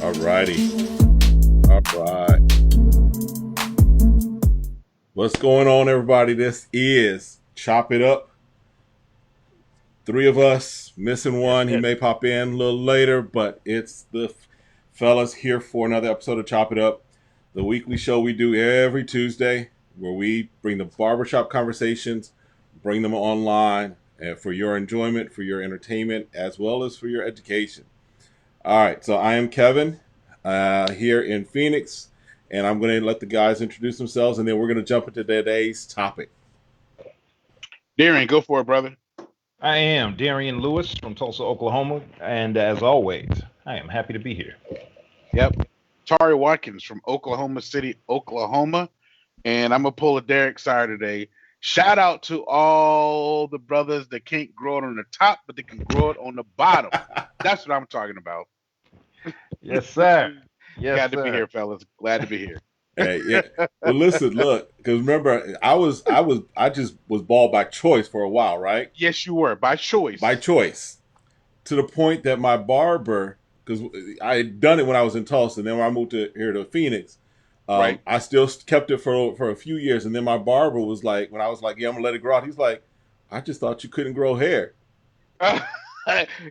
Alrighty. All right. What's going on, everybody? This is Chop It Up. Three of us, missing Yes, one. He yes. may pop in a little later, but it's the fellas here for another episode of Chop It Up, the weekly show we do every Tuesday where we bring the barbershop conversations, bring them online for your enjoyment, for your entertainment, as well as for your education. All right, so I am Kevin here in Phoenix, and I'm going to let the guys introduce themselves, and then we're going to jump into today's topic. Darren, go for it, brother. I am Darian Lewis from Tulsa, Oklahoma, and as always, I am happy to be here. Yep. Tari Watkins from Oklahoma City, Oklahoma. And I'm going to pull a Derek side today. Shout out to all the brothers that can't grow it on the top, but they can grow it on the bottom. That's what I'm talking about. Yes, sir. Yes, Glad to sir. be here, fellas. Glad to be here. Hey, yeah. Well, listen, look, because remember, I just was bald by choice for a while, right? Yes, you were. By choice. By choice, to the point that my barber, because I had done it when I was in Tulsa, and then when I moved here to Phoenix, Right. I still kept it for a few years, and then my barber was like, when I was like, "Yeah, I'm gonna let it grow out," he's like, "I just thought you couldn't grow hair."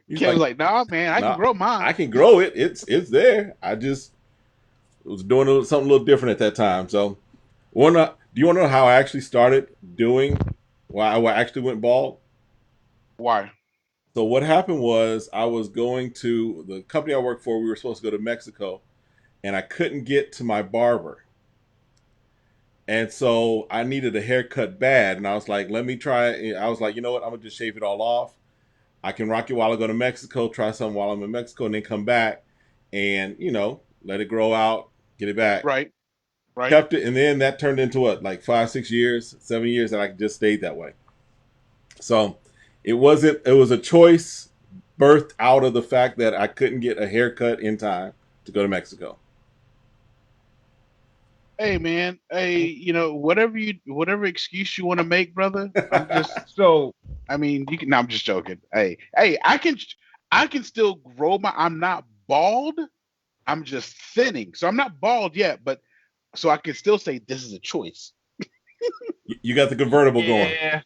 He's Kevin's like, like, nah, man, I "Nah, can grow mine. I can grow it. It's there. I just was doing something a little different at that time." So, do you want to know how I actually started doing? Why I actually went bald? Why? So what happened was I was going to the company I worked for. We were supposed to go to Mexico, and I couldn't get to my barber, and so I needed a haircut bad. And I was like, "Let me try." I was like, "You know what? I'm gonna just shave it all off. I can rock it while I go to Mexico. Try something while I'm in Mexico, and then come back, and let it grow out, get it back." Right. Right. Kept it, and then that turned into what, like 5, 6 years, 7 years that I just stayed that way. So it wasn't. It was a choice birthed out of the fact that I couldn't get a haircut in time to go to Mexico. Hey, man. Hey, whatever excuse you want to make, brother. I'm just So, I mean, you can. No, I'm just joking. Hey, I can still grow my. I'm not bald. I'm just thinning, so I'm not bald yet. But so I can still say this is a choice. You got the convertible going. yeah,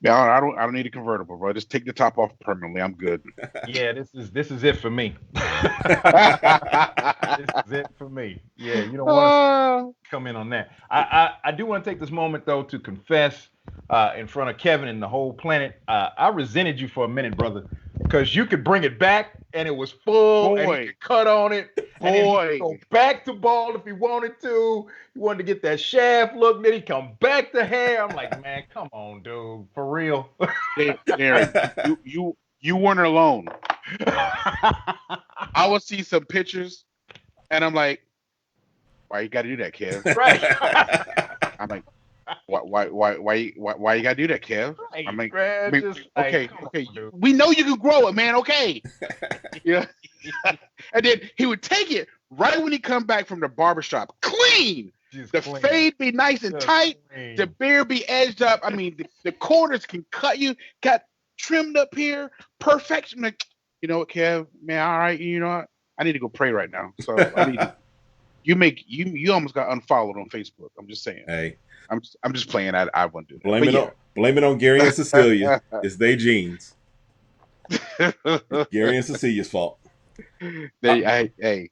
No, I don't need a convertible, bro. Just take the top off permanently. I'm good. yeah, this is it for me. This is it for me. Yeah, you don't want Uh, to come in on that. I do want to take this moment though to confess in front of Kevin and the whole planet. I resented you for a minute, brother, because you could bring it back and it was full and he boy, could cut on it and then he boy. could go back to bald if he wanted to. He wanted to get that shaft look, then he come back to hair. I'm like, man, come on, dude, for real. Darren, you weren't alone. I would see some pictures, and I'm like, why you got to do that, Kev? Right. I'm like, why you gotta do that, Kev? Right, I'm like, man, just like, okay, come okay, on, dude. we know you can grow it, man. Okay, yeah. And then he would take it right when he come back from the barbershop, clean. Just The clean. fade be nice and Just tight. clean. The beard be edged up. I mean, the corners can cut you. Got trimmed up here, perfection. Like, you know what, Kev? Man, all right. You know what? I need to go pray right now. So I need to. You almost got unfollowed on Facebook. I'm just saying. Hey, I'm just playing. I won't do that. blame it on Gary and Cecilia. It's their genes. Gary and Cecilia's fault. Hey,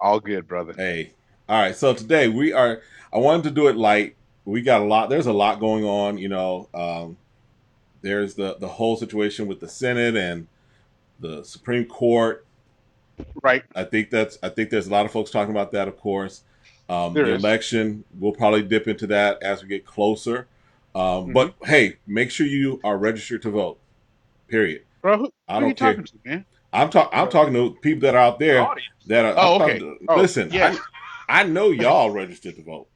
all good, brother. Hey, all right. So today I wanted to do it light. We got a lot. There's a lot going on. There's the whole situation with the Senate and the Supreme Court. Right. I think there's a lot of folks talking about that, of course. There The is. election, we'll probably dip into that as we get closer. Mm-hmm. But hey, make sure you are registered to vote. Period. Bro, who I are you don't care. talking to, man? I'm talking to people that are out The there audience. that are. Oh, I'm okay. talking, Oh, listen, yes. I know y'all registered to vote.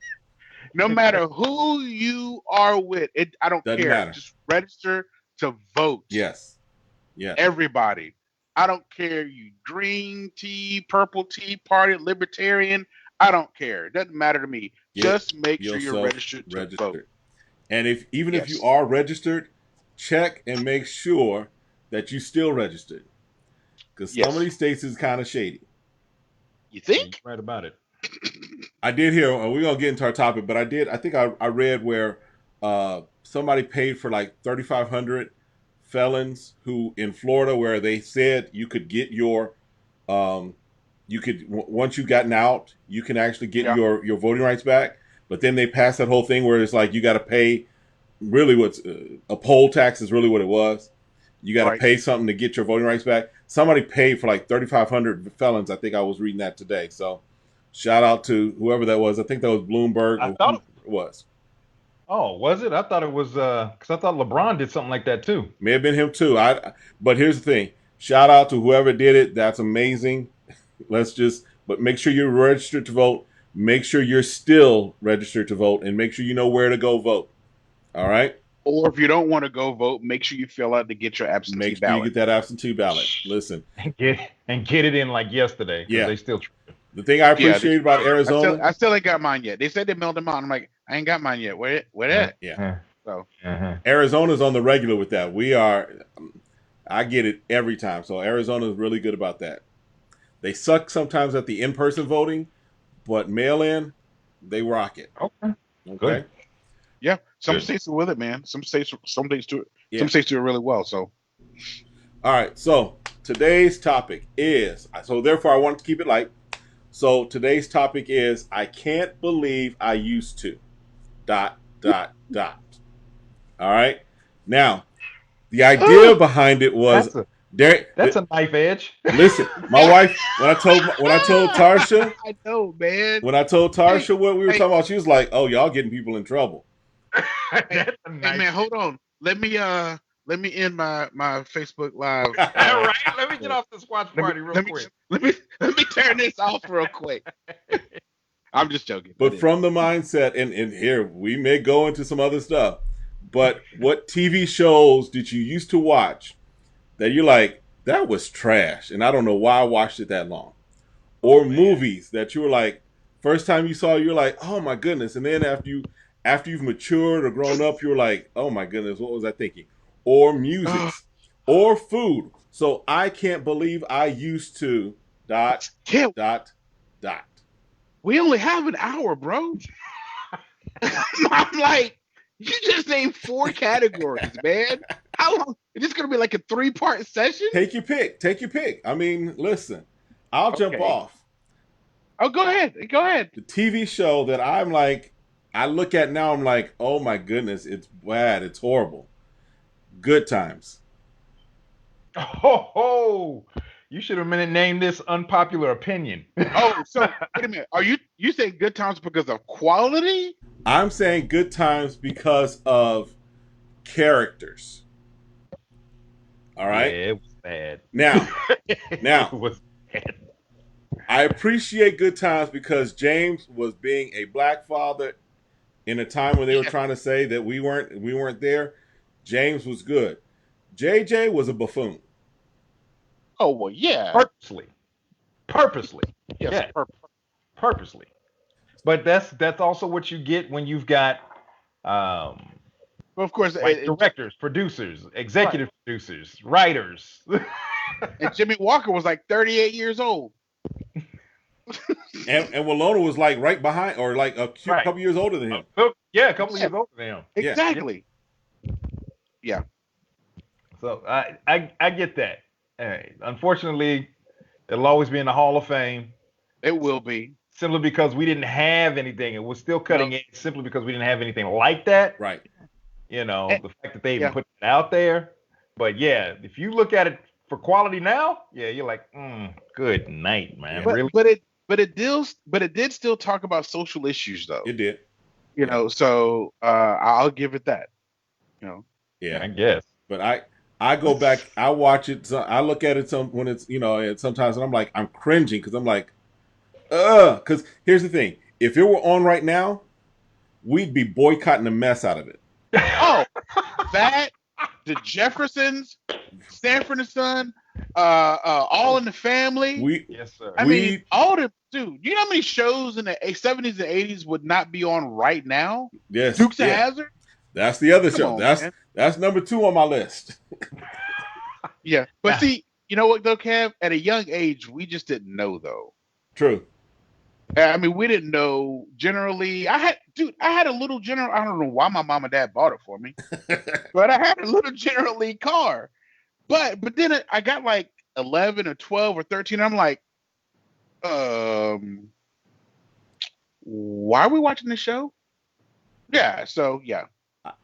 No matter who you are with, I don't Doesn't care. matter. Just register to vote. Yes. Yes. Everybody. I don't care. You green tea, purple tea party, libertarian. I don't care. It doesn't matter to me. Get Just make sure you're yourself registered to vote. registered. And even if you Yes. are registered, check and make sure that you still registered. Because some of Yes. these states is kind of shady. You You're think? right about it. I did hear, and we're gonna get into our topic, but I think I read where somebody paid for like 3,500 felons who in Florida, where they said you could get your once you've gotten out, you can actually get Yeah. your voting rights back. But then they passed that whole thing where it's like you got to pay. Really, what's a poll tax is really what it was. You got to Right. pay something to get your voting rights back. Somebody paid for like 3,500 felons. I think I was reading that today. So, shout out to whoever that was. I think that was Bloomberg. I Or thought who it was. Oh, was it? I thought it was because I thought LeBron did something like that too. May have been him too. But here's the thing. Shout out to whoever did it. That's amazing. But make sure you're registered to vote. Make sure you're still registered to vote, and make sure you know where to go vote. All right. Or if you don't want to go vote, make sure you fill out to get your absentee Make sure ballot. you get that absentee ballot. Listen, And get it in like yesterday. Yeah. They still. the thing I appreciate about Arizona. I still ain't got mine yet. They said they mailed them out. I'm like, I ain't got mine yet. Where that? Yeah. So Arizona's on the regular with that. I get it every time. So Arizona is really good about that. They suck sometimes at the in-person voting, but mail-in, they rock it. Okay. Okay. Good. yeah, some Good. states are with it, man. Some states do it. Yeah. Some states do it really well. So All right. So today's topic is, so therefore I want to keep it light. So today's topic is, I can't believe I used to. ... All right. Now, the idea behind it was That's a knife edge. Listen, my wife, when I told Tarsha, I know, man. what we were talking about, she was like, "Oh, y'all getting people in trouble." That's a Hey knife. man, hold on. Let me end my Facebook live. All right, let me get off this watch party real quick. Let me turn this off real quick. I'm just joking. But from the mindset, and here we may go into some other stuff, but what TV shows did you used to watch that you're like, that was trash, and I don't know why I watched it that long? Or movies that you were like, first time you saw, you're like, oh my goodness, and then after you've matured or grown up, you're like, oh my goodness, what was I thinking? Or music, or food. So I can't believe I used to ... We only have an hour, bro. I'm like, you just named 4 categories, man. How long? Is this gonna be like a 3-part session? Take your pick. I mean, listen, I'll jump off. Oh, go ahead. The TV show that I'm like, I look at now, I'm like, oh my goodness, it's bad, it's horrible. Good Times. Oh, you should have named this unpopular opinion. Oh, so wait a minute. Are you saying Good Times because of quality? I'm saying Good Times because of characters. All right. Yeah, it was bad. Now, It was bad. I appreciate Good Times because James was being a black father in a time when they were trying to say that we weren't there. James was good. JJ was a buffoon. Oh well, yeah. Purposely. Yes, Yeah. Purposely. But that's also what you get when you've got Well, of course, directors, producers, executive producers, writers. and Jimmy Walker was like 38 years old. And Walona was like right behind, or like a couple years older than him. Yeah, a couple of years older than him. Exactly. Yeah. So I get that. Unfortunately, it'll always be in the Hall of Fame. It will be. Simply because we didn't have anything. It was still cutting edge simply because we didn't have anything like that. Right. You know, the fact that they even put it out there. But yeah, if you look at it for quality now, yeah, you're like, good night, man. But, really? but it did still talk about social issues though. It did. You know, so I'll give it that. You know. Yeah. I guess. But I go back, I watch it, so I look at it when it's, and sometimes I'm like, I'm cringing because I'm like, because here's the thing. If it were on right now, we'd be boycotting the mess out of it. Oh, that, the Jeffersons, Sanford and Son, All in the Family. Yes, sir. I mean, all the dude. You know how many shows in the 70s and 80s would not be on right now? Yes, Dukes of Hazzard. That's the other show. On, that's number 2 on my list. Yeah, but see, you know what though, Kev? At a young age, we just didn't know though. True. I mean, we didn't know. Generally, I had a little General. I don't know why my mom and dad bought it for me, but I had a little General Lee car. But then I got like 11 or 12 or 13. I'm like, why are we watching this show? Yeah. So yeah.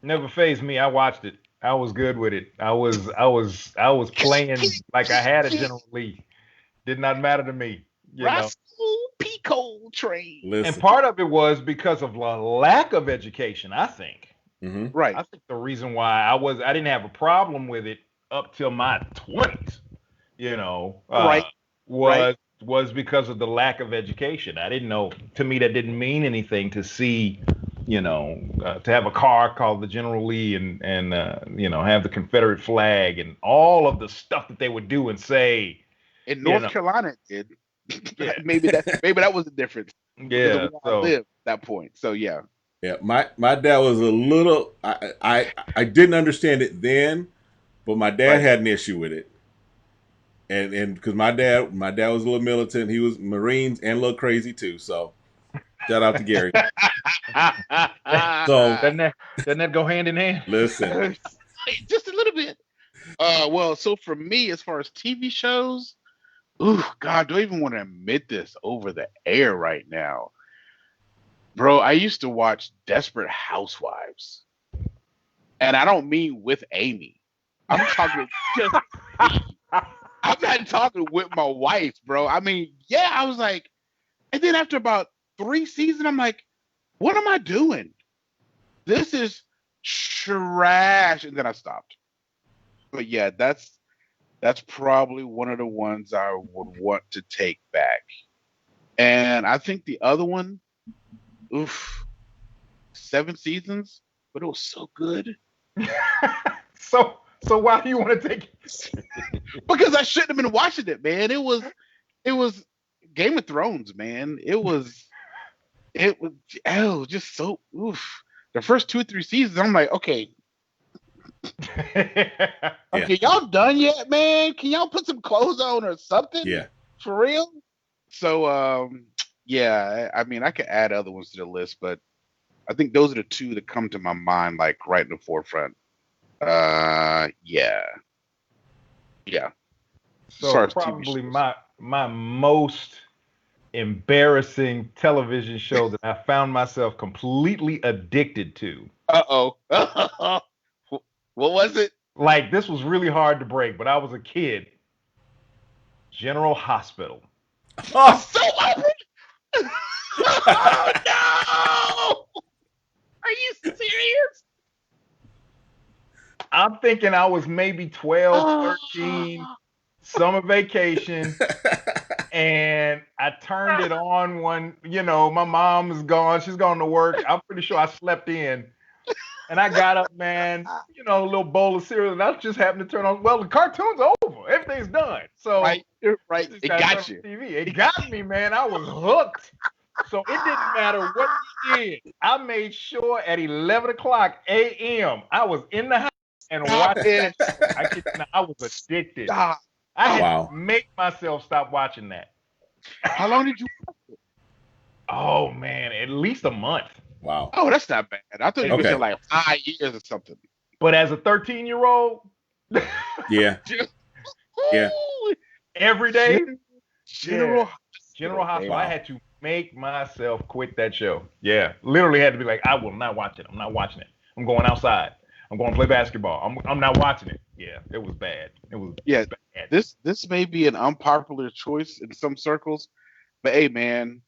Never fazed me. I watched it. I was good with it. I was playing like I had a General Lee. Did not matter to me. You know. Pico train. Listen. And part of it was because of the lack of education, I think. Mm-hmm. Right. I think the reason why I didn't have a problem with it up till my 20s, was because of the lack of education. I didn't know. To me, that didn't mean anything to see, to have a car called the General Lee and have the Confederate flag and all of the stuff that they would do and say. In North Carolina, it did. Yeah. maybe that was the difference. Yeah, so lived at that point. So yeah. Yeah, my dad was a little. I didn't understand it then, but my dad had an issue with it, and because my dad was a little militant. He was Marines and a little crazy too. So shout out to Gary. So doesn't that go hand in hand? Listen, just a little bit. Well, so for me, as far as TV shows. Ooh, God, do I even want to admit this over the air right now? Bro, I used to watch Desperate Housewives. And I don't mean with Amy. I'm talking just me. I'm not talking with my wife, bro. I mean, yeah, I was like, and then after about 3 seasons, I'm like, what am I doing? This is trash. And then I stopped. But yeah, that's probably one of the ones I would want to take back. And I think the other one, 7 seasons, but it was so good. So why do you want to take it? Because I shouldn't have been watching it, man. It was Game of Thrones, man. It was just so oof. The first 2 or 3 seasons, I'm like, okay. Okay, y'all done yet, man? Can y'all put some clothes on or something? Yeah. For real? So yeah, I mean I could add other ones to the list, but I think those are the 2 that come to my mind like right in the forefront. Yeah. So probably my most embarrassing television show that I found myself completely addicted to. What was it? Like, this was really hard to break, but I was a kid. General Hospital. Oh, so oh no! Are you serious? I'm thinking I was maybe 12, 13, summer vacation, and I turned it on when, my mom is gone. She's gone to work. I'm pretty sure I slept in. And I got up, man, a little bowl of cereal, and I just happened to turn on. Well, the cartoon's over. Everything's done. So right. It got you. TV. It got me, man. I was hooked. So it didn't matter what he did. I made sure at 11 o'clock a.m. I was in the house and watching that. I was addicted. Stop. I had to make myself stop watching that. How long did you watch it? Oh, man, at least a month. Wow. Oh, that's not bad. I thought you were saying like 5 years or something. But as a 13-year-old, yeah, every day, General Hospital. Wow. I had to make myself quit that show. Yeah, literally had to be like, I will not watch it. I'm not watching it. I'm going outside. I'm going to play basketball. I'm not watching it. Yeah, it was bad. It was bad. This may be an unpopular choice in some circles, But hey, man,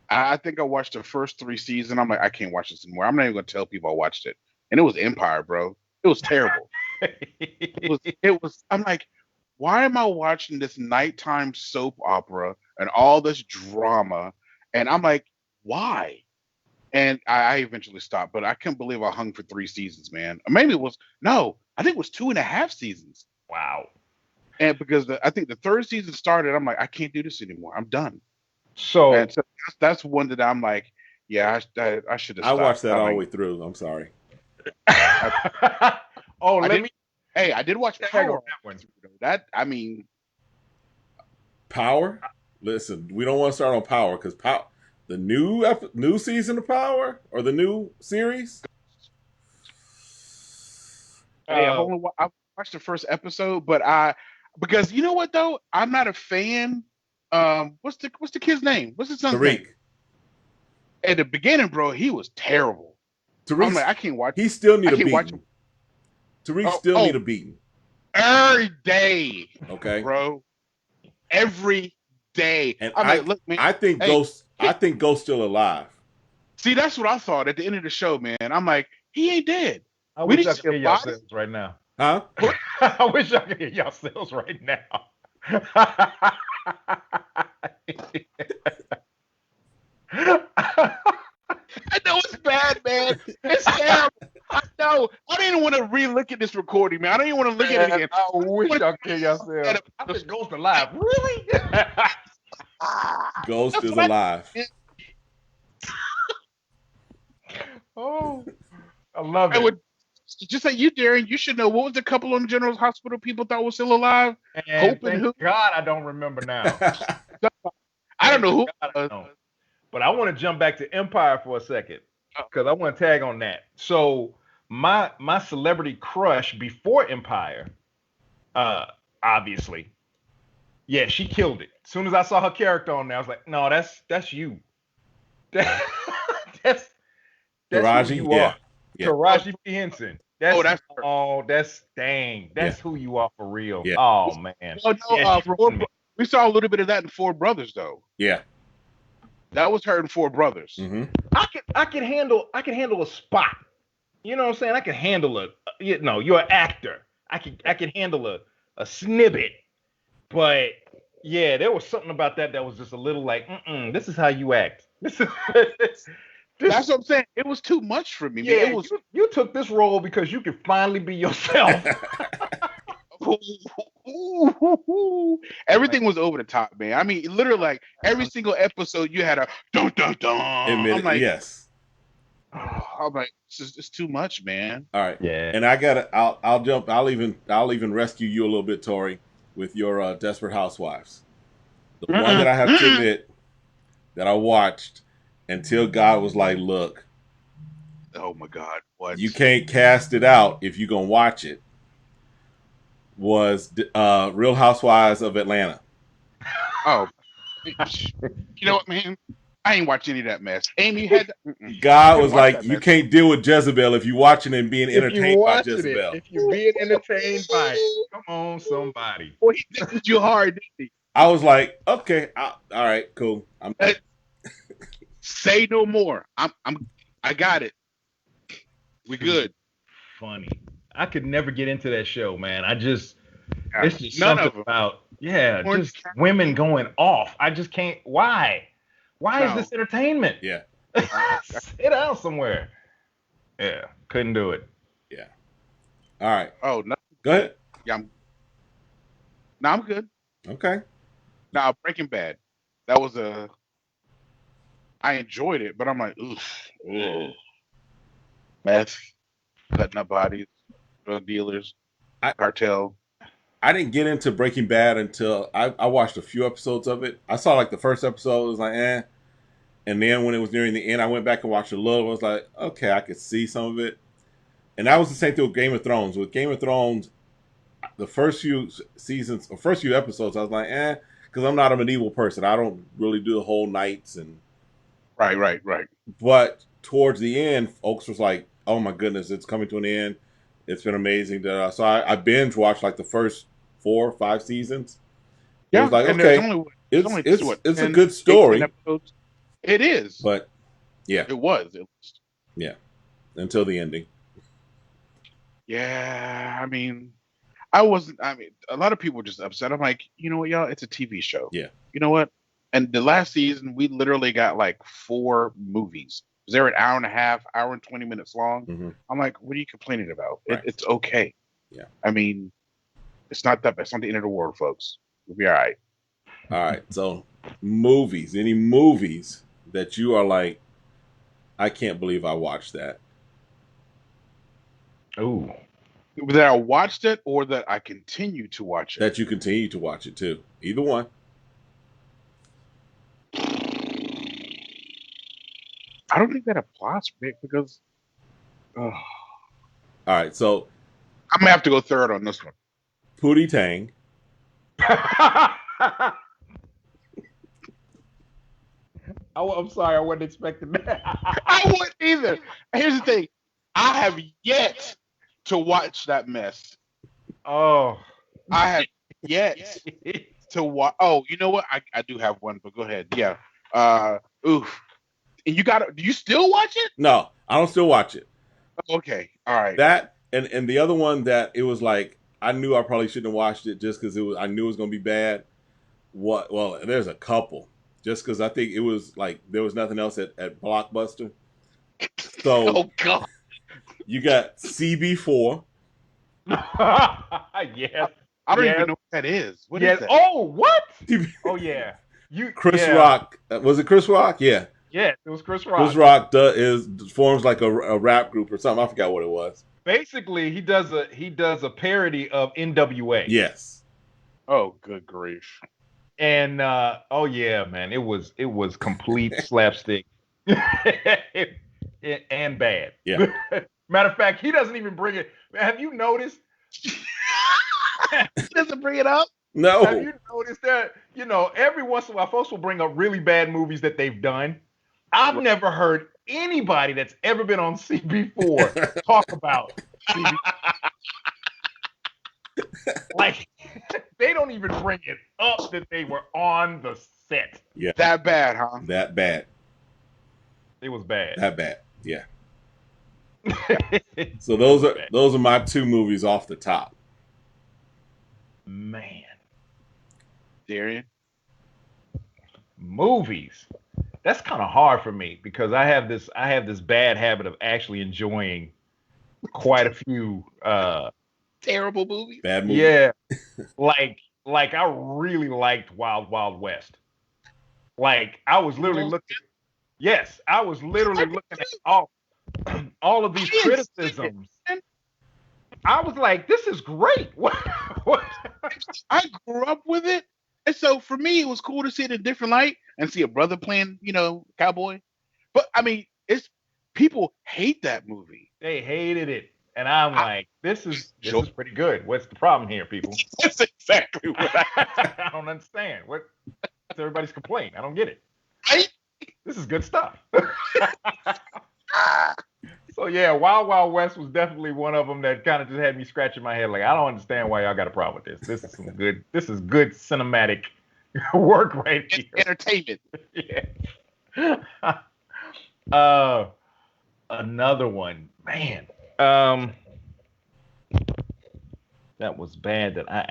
I think I watched the first 3 seasons. I'm like, I can't watch this anymore. I'm not even gonna tell people I watched it. And it was Empire, bro. It was terrible. It was. I'm like, why am I watching this nighttime soap opera and all this drama? And I'm like, why? And I eventually stopped, but I couldn't believe I hung for 3 seasons, man. Or maybe it was no, I think it was 2.5 seasons. Wow. And because I think the third season started, I'm like, I can't do this anymore. I'm done. So And so that's one that I'm like, yeah, I should have I stopped. watched that I'm all the like, way through. I'm sorry. oh, I let did, me hey, I did watch tag Power. on that one. That I mean, Power. Listen, we don't want to start on Power because the new season of Power or the new series. hey, I've watched the first episode, but because you know what though, I'm not a fan. What's the kid's name? What's his son's name? Tariq. At the beginning, bro, he was terrible. I'm Tariq. like, I can't watch. He still need I a can't watch beating. him. Tariq Oh, still oh. need a beating. Every day, Okay. bro. Every day. And I'm like, look, man. I think hey, Ghost's still alive. see, that's what I thought at the end of the show, man. I'm like, he ain't dead. I We wish didn't I see could a hear body. yourselves right now. Huh? I wish I could hear yourselves right now. I know it's bad, man. It's terrible. I know. I don't even want to re-look at this recording, man. I don't even want to look at it again. I wish y'all could hear yourselves. I think Ghost alive. Really? Ghost That's is what I- alive. Oh, I love I it. would just like you, Darren. You should know what was the couple on General's Hospital people thought was still alive. And Hope and thank who? God I don't remember now. I don't know who. God I don't. But I want to jump back to Empire for a second because I want to tag on that. So my celebrity crush before Empire, obviously, yeah, she killed it. As soon as I saw her character on there, I was like, no, that's you. That's who Taraji, you yeah. are. Taraji P. Henson. That's That's who you are for real. Yeah. Oh man. Oh no, Yeah, she ruined me. we saw a little bit of that in Four Brothers, though. Yeah. That was her in Four Brothers. Mm-hmm. I can handle a spot. You know what I'm saying? I can handle you're an actor. I can handle a snippet. But yeah, there was something about that was just a little like, this is how you act. This is That's what I'm saying. It was too much for me. yeah, Man. It was. you took this role because you could finally be yourself. Everything was over the top, man. I mean, literally, like every single episode, you had a dun dun dun. I'm like, yes. I'm like, it's too much, man. All right. Yeah. And I gotta. I'll jump. I'll even rescue you a little bit, Tori, with your Desperate Housewives. The one that I have to admit that I watched until God was like, "Look, Oh my God, what? you can't cast it out if you're gonna watch it." Was Real Housewives of Atlanta. Oh, you know what, man? I ain't watch any of that mess. Amy had. God was watch like, that you mess. can't deal with Jezebel if you're watching and being entertained by Jezebel. If you're being entertained by it, come on, somebody. Boy, he did you hard, didn't he? I was like, okay, all right, cool. Say no more. I got it. We good. Funny. I could never get into that show, man. It's just None something of them. about Orange just County. women going off. I just can't. Why? Why is No. this entertainment? Yeah. Sit down somewhere. Yeah, couldn't do it. Yeah. All right. Oh no. Go ahead. Yeah. No, I'm good. Okay. Now Breaking Bad. That was I enjoyed it, but I'm like, ugh. Meth, cutting up bodies, drug dealers, cartel. I didn't get into Breaking Bad until I watched a few episodes of it. I saw like the first episode, it was like, eh. And then when it was nearing the end, I went back and watched a little. I was like, okay, I could see some of it. And that was the same thing with Game of Thrones. With Game of Thrones, the first few seasons, or first few episodes, I was like, because I'm not a medieval person. I don't really do the whole nights and. Right. But towards the end, folks was like, oh my goodness, it's coming to an end. It's been amazing. So I binge watched like the first 4 or 5 seasons. Yeah, It was like, and okay, there's only It's only it's what, it's a 10, good 8, 10 story, episodes. It is. but yeah, It was. It was. until the ending. Yeah, I mean, I wasn't. I mean, a lot of people were just upset. I'm like, you know what, y'all? It's a TV show. Yeah. You know what? And the last season, we literally got like 4 movies. They're an hour and a half, hour and 20 minutes long. Hmm. I'm like, what are you complaining about? Right. It's okay. Yeah. I mean, it's not that. It's not the end of the world, folks. We'll be all right. All right. So movies. Any movies that you are like, I can't believe I watched that. Ooh. That I watched it or that I continue to watch it. That you continue to watch it too. Either one. I don't think that applies for me because All right. So I'm gonna have to go third on this one. Pootie Tang. I'm sorry, I wasn't expecting that. I wouldn't either. Here's the thing: I have yet to watch that mess. Oh. I have yet to watch. Oh, you know what? I do have one, but go ahead. Yeah. Oof. And you got? Do you still watch it? No, I don't still watch it. Okay. All right. That and the other one that it was like I knew I probably shouldn't have watched it just because I knew it was gonna be bad. What? Well, there's a couple. Just because I think it was like there was nothing else at Blockbuster. So Oh God. you got CB4. Yes. I don't Yes. even know what that is. What Yes. is that? Oh, what? Oh yeah. Chris yeah. Rock. Was it Chris Rock? Yeah. Yeah, it was Chris Rock. Chris Rock forms like a rap group or something. I forgot what it was. Basically, he does a parody of NWA. Yes. Oh, good grief. And oh yeah, man, it was complete slapstick and bad. Yeah. Matter of fact, he doesn't even bring it. Have you noticed? Doesn't bring it up. No. Have you noticed that? Every once in a while, folks will bring up really bad movies that they've done. I've never heard anybody that's ever been on CB4 talk about CB. Like, they don't even bring it up that they were on the set. Yeah. That bad, huh? That bad. It was bad. That bad. Yeah. So those are my 2 movies off the top. Man, Darian. movies. That's kind of hard for me because I have this bad habit of actually enjoying quite a few Terrible movie. Bad movie. yeah. like I really liked Wild Wild West. Like I was literally looking at all of these criticisms. I was like, this is great. What? I grew up with it, and so for me, it was cool to see it in a different light and see a brother playing, cowboy. But I mean, people hate that movie. They hated it. And I'm like, this is pretty good. What's the problem here, people? That's exactly what I don't understand. What's everybody's complaint? I don't get it. Right? This is good stuff. So yeah, Wild Wild West was definitely one of them that kind of just had me scratching my head. Like, I don't understand why y'all got a problem with this. This is good cinematic work right here. Entertainment. Yeah. Another one, man. That was bad that I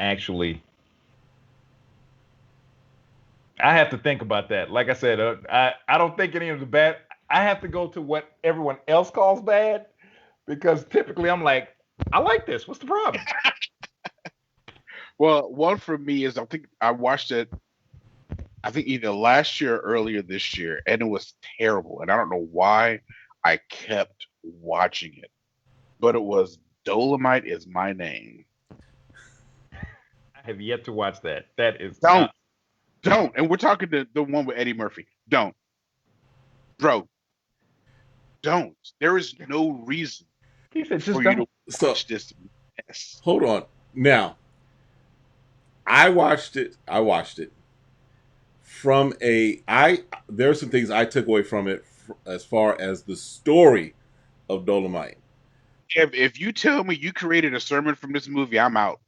have to think about that. Like I said, I don't think any of the bad. I have to go to what everyone else calls bad because typically I'm like, I like this. What's the problem? Well, one for me is I think I watched it. I think either last year or earlier this year, and it was terrible. And I don't know why I kept watching it, but it was Dolomite Is My Name. I have yet to watch that. That is Don't. And we're talking the one with Eddie Murphy. Don't, bro. Don't. There is no reason He said, just for you don't. to watch this mess. Hold on. Now, I watched it from there's some things I took away from it as far as the story of Dolomite. If you tell me you created a sermon from this movie, I'm out.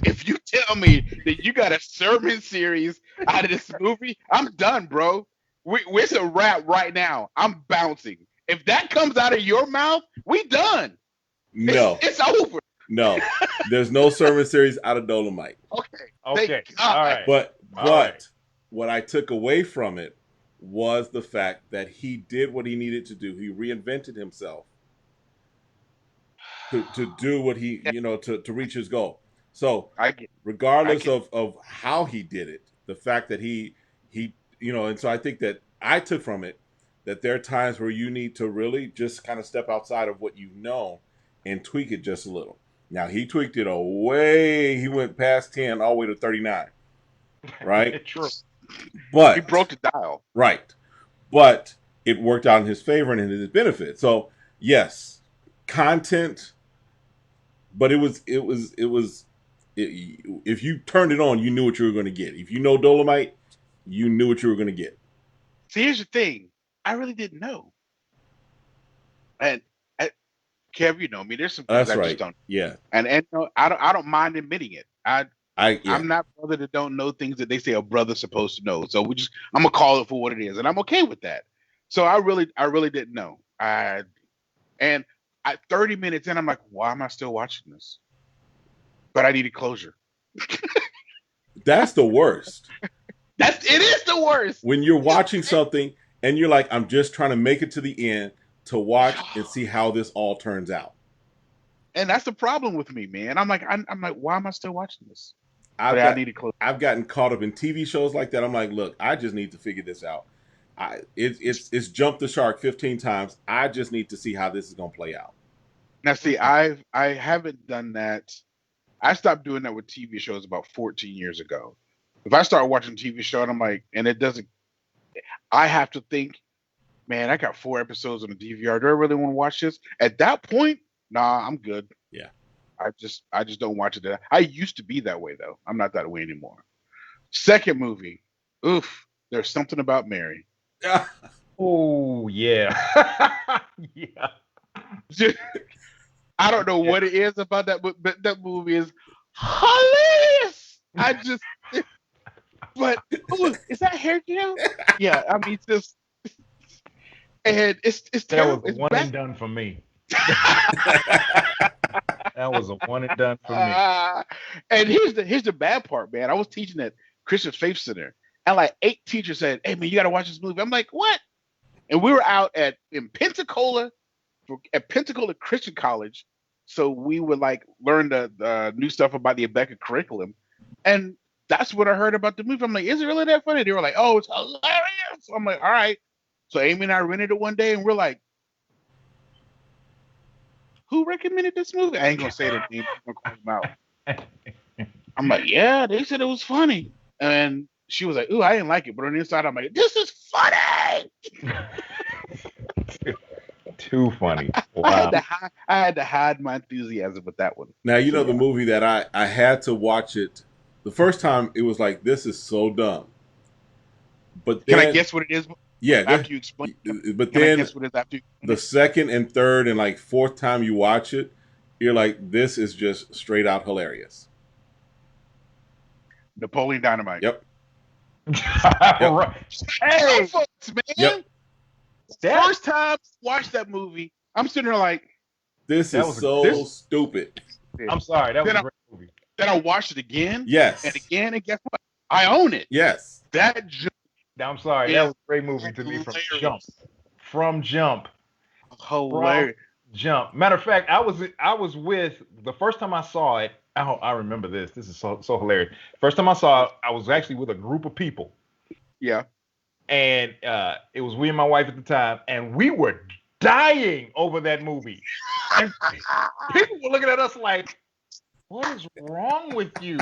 If you tell tell me that you got a sermon series out of this movie, I'm done, bro. It's a wrap right now. I'm bouncing. If that comes out of your mouth, we done. No, It's over. no. There's no sermon series out of Dolomite. Okay. Okay. Thank God. All right. But All right. what I took away from it was the fact that he did what he needed to do. He reinvented himself to do what he, to reach his goal. So I get regardless of how he did it, the fact that he and so I think that I took from it that there are times where you need to really just kind of step outside of what you know and tweak it just a little. Now he tweaked it away. He went past 10 all the way to 39. Right? True. But he broke the dial. right. But it worked out in his favor and in his benefit. So yes, content, but if you turned it on, you knew what you were going to get. If you know Dolomite, you knew what you were going to get. See, here's the thing. I really didn't know. And Kev, you know me. There's some things That's I right. just don't. Yeah. And I don't mind admitting it. Yeah. I'm not brother that don't know things that they say a brother's supposed to know. So I'm gonna call it for what it is, and I'm okay with that. So I really didn't know. 30 minutes in, I'm like, why am I still watching this? But I needed closure. That's the worst. It is the worst. When you're watching something and you're like, I'm just trying to make it to the end to watch and see how this all turns out. And that's the problem with me, man. I'm like, why am I still watching this? I need to close. I've gotten caught up in TV shows like that. I'm like, look, I just need to figure this out. It's jumped the shark 15 times. I just need to see how this is gonna play out. Now, see, I haven't done that. I stopped doing that with TV shows about 14 years ago. If I start watching a TV show and I'm like, and it doesn't, I have to think, man, I got 4 episodes on the DVR. Do I really want to watch this? At that point, nah, I'm good. Yeah. I just don't watch it. I used to be that way though. I'm not that way anymore. Second movie, oof, There's Something About Mary. Oh yeah. Yeah. I don't know what it is about that, but that movie is hilarious. Is that hair gel? Yeah, I mean, just, and it's That terrible. was It's one bad. and done for me. That was a one and done for me. And here's the bad part, man. I was teaching at Christian Faith Center, and like 8 teachers said, "Hey, man, you got to watch this movie." I'm like, "What?" And we were out in Pensacola, at Pensacola Christian College, so we would like learn the new stuff about the Abeka curriculum, and that's what I heard about the movie. I'm like, "Is it really that funny?" They were like, "Oh, it's hilarious." I'm like, "All right." So Amy and I rented it one day, and we're like, "Who recommended this movie?" I ain't gonna say the name. I'm gonna call them out. I'm like, "Yeah, they said it was funny," and she was like, "Ooh, I didn't like it," but on the inside, I'm like, "This is funny." Too funny. Wow. I had to hide my enthusiasm with that one. Now, the movie that I had to watch it the first time, it was like, this is so dumb. But then, Can I guess what it is? Yeah. After you explain, But can I then guess what it is after you explain the it? second and third and like fourth time you watch it, you're like, this is just straight out hilarious. Napoleon Dynamite. Yep. Right. Hey, Folks, man. Yep. First time I watched that movie, I'm sitting there like, This That is was- so stupid. I'm sorry. That was Then a great movie. then I watched it again Yes. and again, and guess what? I own it. Yes. That just Now, I'm sorry. Yeah. That was a great movie to me from hilarious. jump. From jump. Hilarious. Jump. Matter of fact, I was with the first time I saw it. I remember this. This is so hilarious. First time I saw it, I was actually with a group of people, Yeah. and it was me and my wife at the time, and we were dying over that movie. And people were looking at us like, "What is wrong with you?"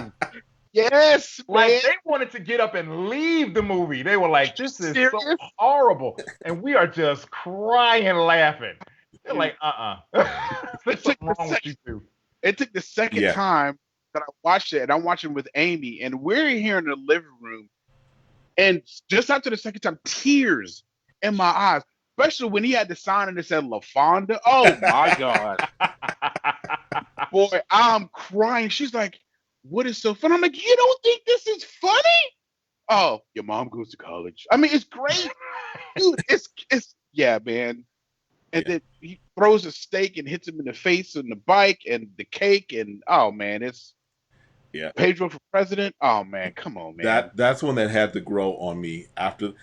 Yes, Like man. they wanted to get up and leave the movie. They were like, "This is so Serious? horrible," and we are just crying, laughing. They're like, There's something wrong with you two. It took the second Yeah. time that I watched it, and I'm watching with Amy, and we're here in the living room, and just after the second time, tears in my eyes, especially when he had the sign and it said LaFonda. Oh my God. Boy, I'm crying. She's like, what is so fun? I'm like, you don't think this is funny? Oh, your mom goes to college. I mean, it's great, dude. It's yeah, man. And Yeah. then he throws a steak and hits him in the face on the bike and the cake and oh man, it's Yeah. Pedro for president. Oh man, come on, man. That's one that had to grow on me after the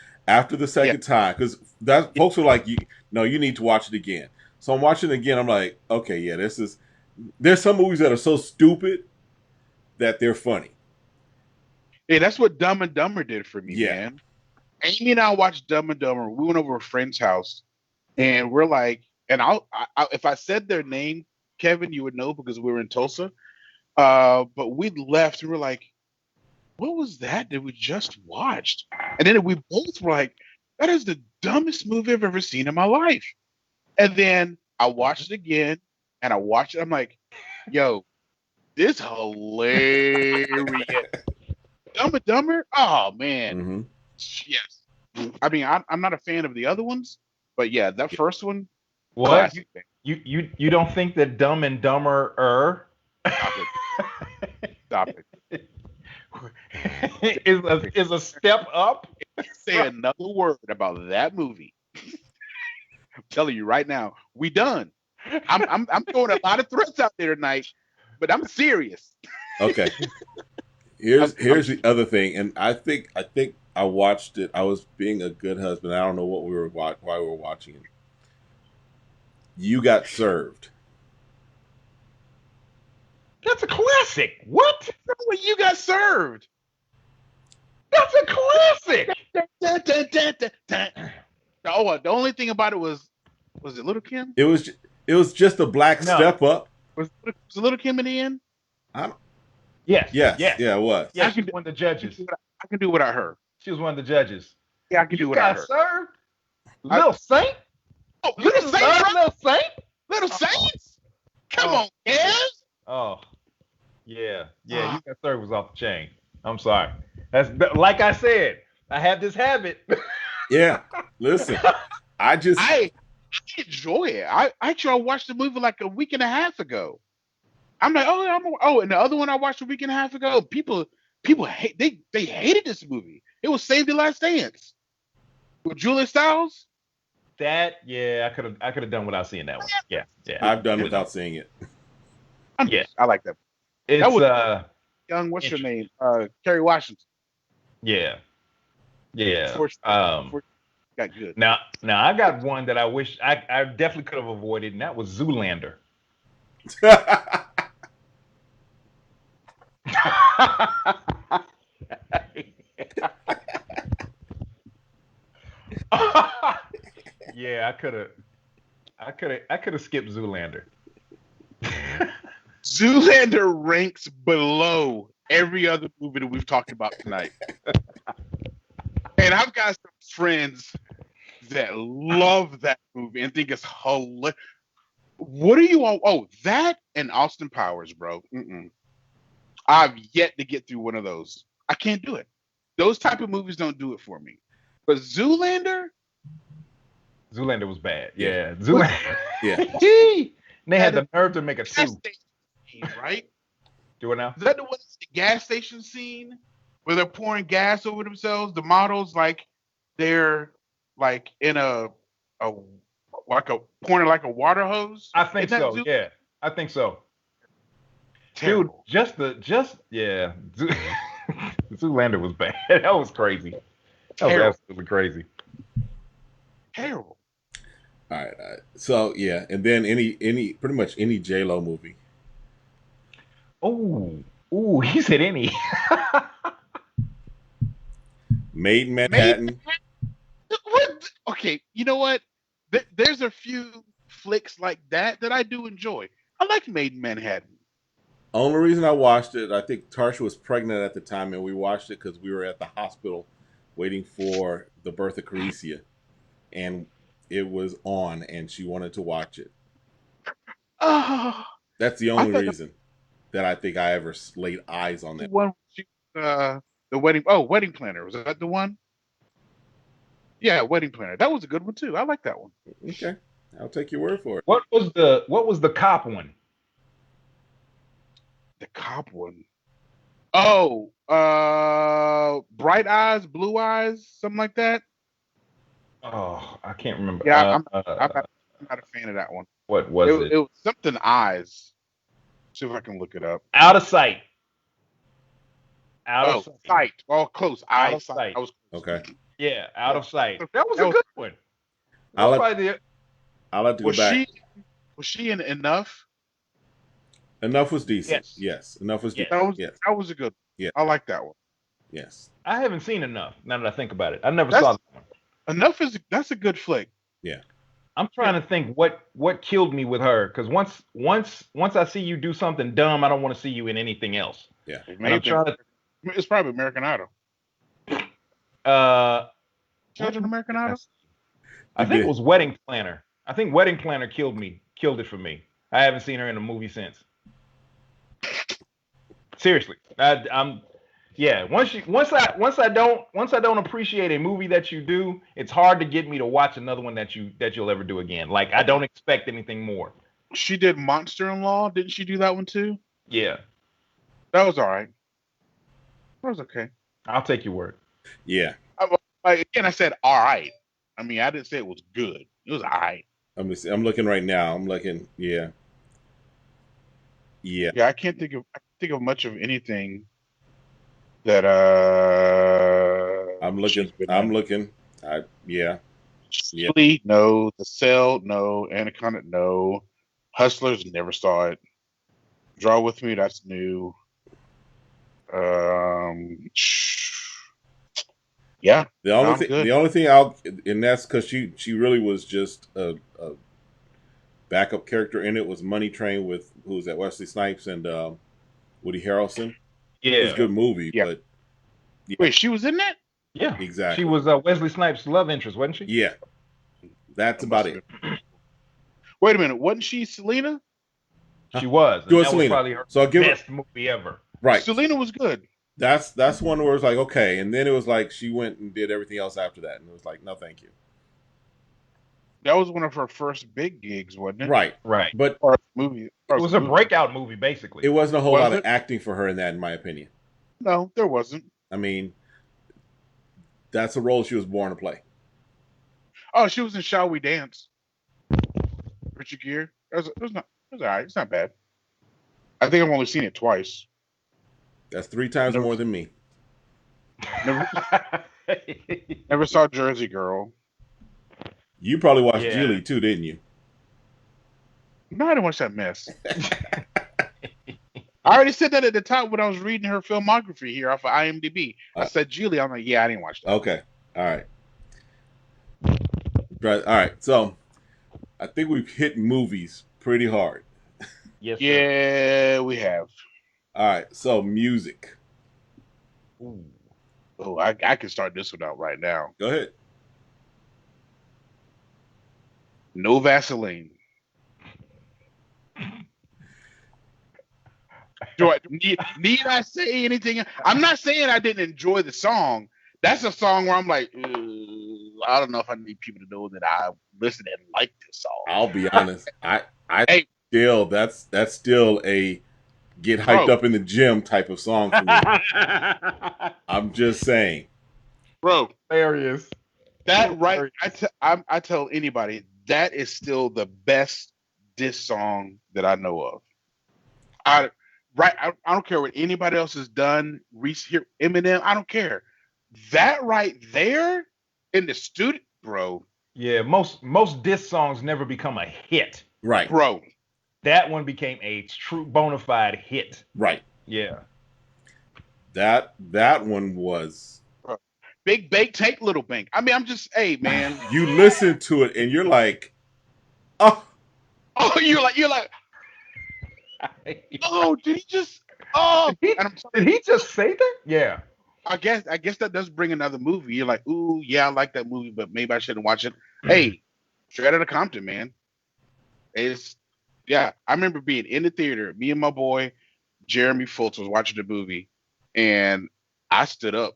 Yeah, second time, because that folks were like, you no, you need to watch it again. So I'm watching it again. I'm like, okay, yeah, there's some movies that are so stupid that they're funny. hey, that's what Dumb and Dumber did for me, Yeah. man. Amy and I watched Dumb and Dumber. We went over to a friend's house, and we're like, and if I said their name, Kevin, you would know because we were in Tulsa. But we left and we're like, what was that we just watched? And then we both were like, that is the dumbest movie I've ever seen in my life. And then I watched it again and I watched it. I'm like, yo, this hilarious. Dumb and Dumber? Oh man. Hmm. Yes. I mean, I'm not a fan of the other ones, but yeah, that first one, What? classic. You don't think that Dumb and Dumber Stop it. Stop it. is a step up? Say another word about that movie. I'm telling you right now, we done. I'm throwing a lot of threats out there tonight, but I'm serious. Okay. Here's the other thing, and I think I watched it. I was being a good husband. I don't know what why we were watching it. You Got Served. That's a classic. What? When you got served. That's a classic. Oh, the only thing about it was it Little Kim? It was just a black No. step up. Was it Little Kim in the end? Yes. Yes, Yes. yeah, it was. Yeah, I she can was do- one of the judges. I can do without her. She was one of the judges. Yeah, I can do You without got her. served? Little Saint? Oh, Little You Saints, served bro? Little Saint? Little Saints? Come Oh. on, Kev. Oh, yeah. You Got Served was off the chain. I'm sorry. That's like I said. I have this habit. Yeah. Listen, I enjoy it. I actually watched the movie like a week and a half ago. I'm like, and the other one I watched a week and a half ago, people hate they hated this movie. It was Save the Last Dance with Julia Stiles. I could have done without seeing that one. Yeah. I've done without seeing it. Yeah. I like that. It's That was- Young, what's your Interesting. name? Kerry Washington. yeah. Unfortunately, got good. Now I got one that I wish I definitely could have avoided, and that was Zoolander. Yeah, I could have skipped Zoolander. Zoolander ranks below every other movie that we've talked about tonight. And I've got some friends that love that movie and think it's hilarious. What are you all? Oh, that and Austin Powers, bro. I've yet to get through one of those. I can't do it. Those type of movies don't do it for me. But Zoolander, Zoolander was bad. Yeah. Yeah, Zoolander. Yeah. They had the nerve to make a gas two. station scene, right? Do it now. Is that the one that's the gas station scene where they're pouring gas over themselves? The models like they're like in a pouring like a water hose. I think Isn't that so. Yeah, I think so. Terrible. Dude, yeah. Zoolander was bad. That was crazy. That was Terrible. absolutely crazy. Terrible. All right. So yeah, and then pretty much any J-Lo movie. Ooh, he said any. Made in Manhattan. What? Okay, you know what? There's a few flicks like that I do enjoy. I like Made in Manhattan. Only reason I watched it, I think Tarsha was pregnant at the time, and we watched it because we were at the hospital waiting for the birth of Caricia, and it was on, and she wanted to watch it. Oh, That's the only reason that I think I ever laid eyes on the that. one, the wedding. Oh, Wedding Planner. Was that the one? Yeah, Wedding Planner. That was a good one too. I like that one. Okay, I'll take your word for it. What was the cop one? The cop one. Oh, Bright Eyes, Blue Eyes, something like that. Oh, I can't remember. Yeah, I'm not a fan of that one. What was it? It was something Eyes. See if I can look it up. Out of sight. Out of Oh, sight. Sight. Oh, close. Out of Eyesight. sight. I was Okay. Yeah, out Yeah. of sight. That was That a was- good one. I'll That's let, probably the I'll have to go Was back. she in Enough? Enough was decent. Yes. Yes. Enough was Yes. decent. That Yes. was a good. Yeah. I like that one. Yes. I haven't seen enough now that I think about it. I never That's- saw that one. Enough that's a good flick. I'm trying to think what killed me with her because once I see you do something dumb, I don't want to see you in anything else. Yeah. It And may I'm have been- trying to It's probably American Idol. Children American Idol. I think did. it was Wedding Planner. I think Wedding Planner killed it for me. I haven't seen her in a movie since. Seriously, I'm yeah. Once I don't appreciate a movie that you do, it's hard to get me to watch another one that you'll ever do again. Like I don't expect anything more. She did Monster-in-Law. Didn't she do that one too? Yeah, That was all right. That was okay. I'll take your word. Yeah. Again, I said all right. I mean, I didn't say it was good. It was all right. I'm looking right now. I'm looking. Yeah. Yeah. Yeah, I can't think of much of anything that I'm looking. she's been I'm in. looking. Yeah. Yeah. Chili, no. The Cell, no. Anaconda, no. Hustlers, never saw it. Draw with Me, that's new. Yeah. The only I'm thing. good. The only thing and that's because she really was just a backup character in it. Was Money Train with who was that? Wesley Snipes and Woody Harrelson. It was a Yeah, good movie, Yeah. but Wait, she was in that? yeah. exactly. She was Wesley Snipes' love interest, wasn't she? Yeah. That's about it. Wait a minute, wasn't she Selena? She was. And She was that Selena. was probably her So I'll give her best movie ever. right. Selena was good. That's one where it's like okay, and then it was like she went and did everything else after that, and it was like no, thank you. That was one of her first big gigs, wasn't it? Right, Right. but Or movie. It was a breakout movie, basically. it wasn't a whole Was lot it? of acting for her in that, in my opinion. No, there wasn't. I mean, that's a role she was born to play. Oh, she was in Shall We Dance? Richard Gere. It was all right. It's not bad. I think I've only seen it twice. That's 3 times Never- more than me. Never saw Jersey Girl. You probably watched Yeah. Geely too, didn't you? No, I didn't watch that mess. I already said that at the top when I was reading her filmography here off of IMDb. I said Julie. I'm like, yeah, I didn't watch that. Okay, all right, right, all right. So, I think we've hit movies pretty hard. Yes. Sir. Yeah, we have. All right, so music. Ooh. Oh, I can start this one out right now. Go ahead. No Vaseline. Need I say anything? I'm not saying I didn't enjoy the song. That's a song where I'm like, I don't know if I need people to know that I listen and like this song. I'll be honest. I Hey. still that's still a get hyped Bro. up in the gym type of song for me. I'm just saying. Bro, Hilarious. that right? I tell anybody that is still the best diss song that I know of. I don't care what anybody else has done. Eminem, I don't care. That right there in the studio, bro. Yeah, most diss songs never become a hit. Right. Bro, That one became a true bona fide hit. Right. Yeah. That one was. Big Bake, take Little Bank. I mean, I'm just, hey man. You listen to it and you're like, oh, Oh, you're like, oh, did he just? Oh, and Did he just say that? Yeah. I guess that does bring another movie. You're like, ooh, yeah, I like that movie, but maybe I shouldn't watch it. Hey, Straight Outta Compton, man. I remember being in the theater. Me and my boy Jeremy Fultz was watching the movie, and I stood up.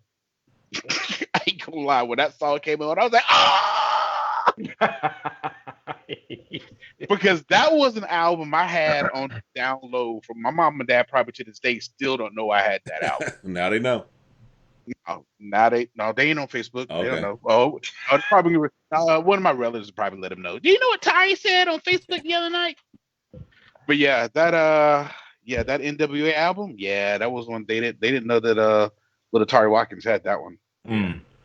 I ain't gonna lie, when that song came on, I was like, ah! because that was an album I had on download from my mom and dad. Probably to this day, still don't know I had that album. Now they know. Now they ain't on Facebook. They don't Okay. know. Probably one of my relatives probably let them know. Do you know what Ty said on Facebook the other night? But yeah, that NWA album, yeah, that was one they didn't know that little Tari Watkins had that one.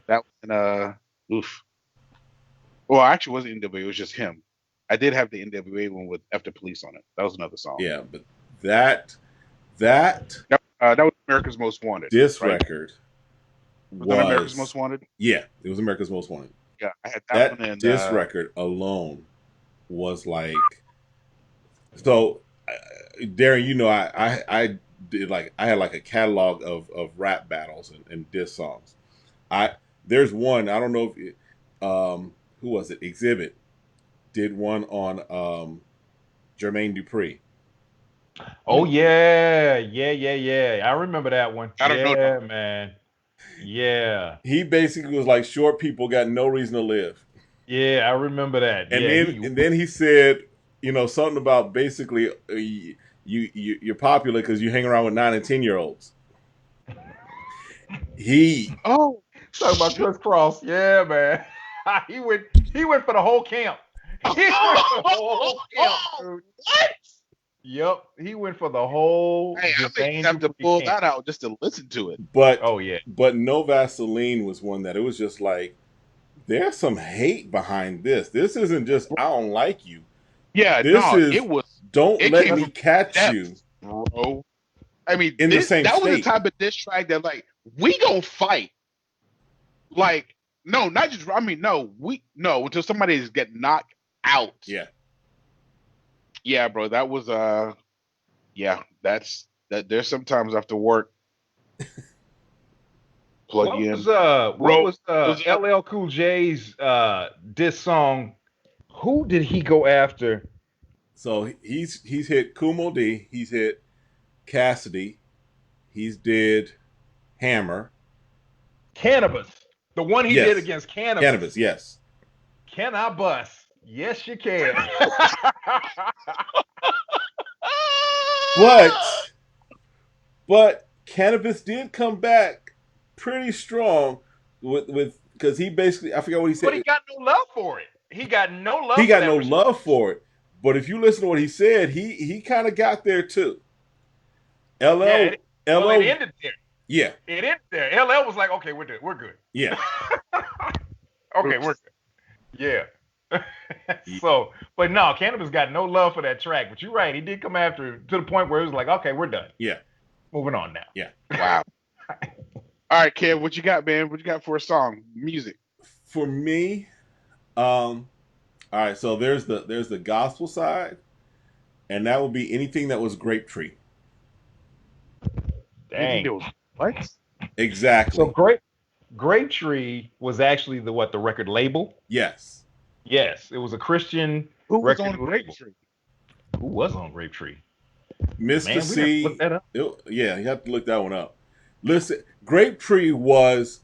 That one oof. Well, actually, it wasn't NWA. It was just him. I did have the NWA one with After Police on it. That was another song. Yeah, but that was America's Most Wanted. This right? record was that America's Most Wanted. Yeah, it was America's Most Wanted. Yeah, I had that one. And this record alone was like, so, Darren, you know, I did I had like a catalog of rap battles and diss songs. There's one, I don't know if who was it? Exhibit did one on Jermaine Dupri. Oh yeah. I remember that one. I don't know. Yeah, man. Yeah. He basically was like, short people got no reason to live. Yeah, I remember that. And then he said, you know, something about basically you're popular because you hang around with 9 and 10-year-olds. Talking about Chris Cross. Yeah, man. he went for the whole camp. He went for the whole camp, dude. What? Yep, he went for the whole. Hey, I think you have to pull that out just to listen to it. But yeah. But No Vaseline was one that it was just like, there's some hate behind this. This isn't just I don't like you. Yeah, it was. Don't let me catch you, bro. I mean, in the same that state. was the type of diss track that like we gonna fight. Like no, not just. I mean, no, until somebody is get knocked out. Yeah. Yeah, bro. That was that's that. There's sometimes after work. Plug in. What was LL Cool J's diss song? Who did he go after? So he's hit Kumo D, he's hit Cassidy, he's did Hammer. Cannabis. The one he did against Cannabis. Cannabis, yes. Can I bust? Yes, you can. But Cannabis did come back pretty strong with because he basically, I forgot what he said. But he got no love for it. He got no love for it. But if you listen to what he said, he kind of got there too. It ended there. Yeah. It ended there. LL was like, okay, we're good. Yeah. Okay, we're good. Yeah. So, but no, Cannabis got no love for that track. But you're right. He did come after it to the point where it was like, okay, we're done. Yeah. Moving on now. Yeah. Wow. All right, Kev, what you got, man? What you got for a song? Music. For me, all right, so there's the gospel side, and that would be anything that was Grapetree. Dang. What? Exactly. So Grapetree was actually the record label? Yes. Yes, it was a Christian Who was record on Grapetree? Who was on Grapetree? Mr. C. We look that up. Yeah, you have to look that one up. Listen, Grapetree was,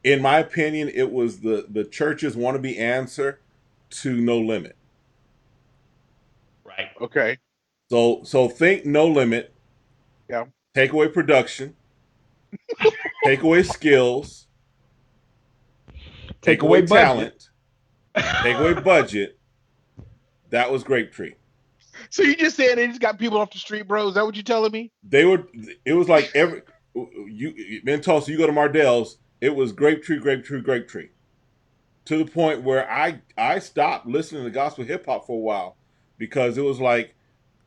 in my opinion, it was the church's wannabe answer to No Limit. Right. Okay. So think No Limit. Yeah. Take away production. Take away skills. Take away talent. Take away budget. That was Grapetree. So you just saying they just got people off the street, bro? Is that what you're telling me? It was like in Tulsa, you go to Mardell's, it was Grapetree. To the point where I stopped listening to gospel hip hop for a while because it was like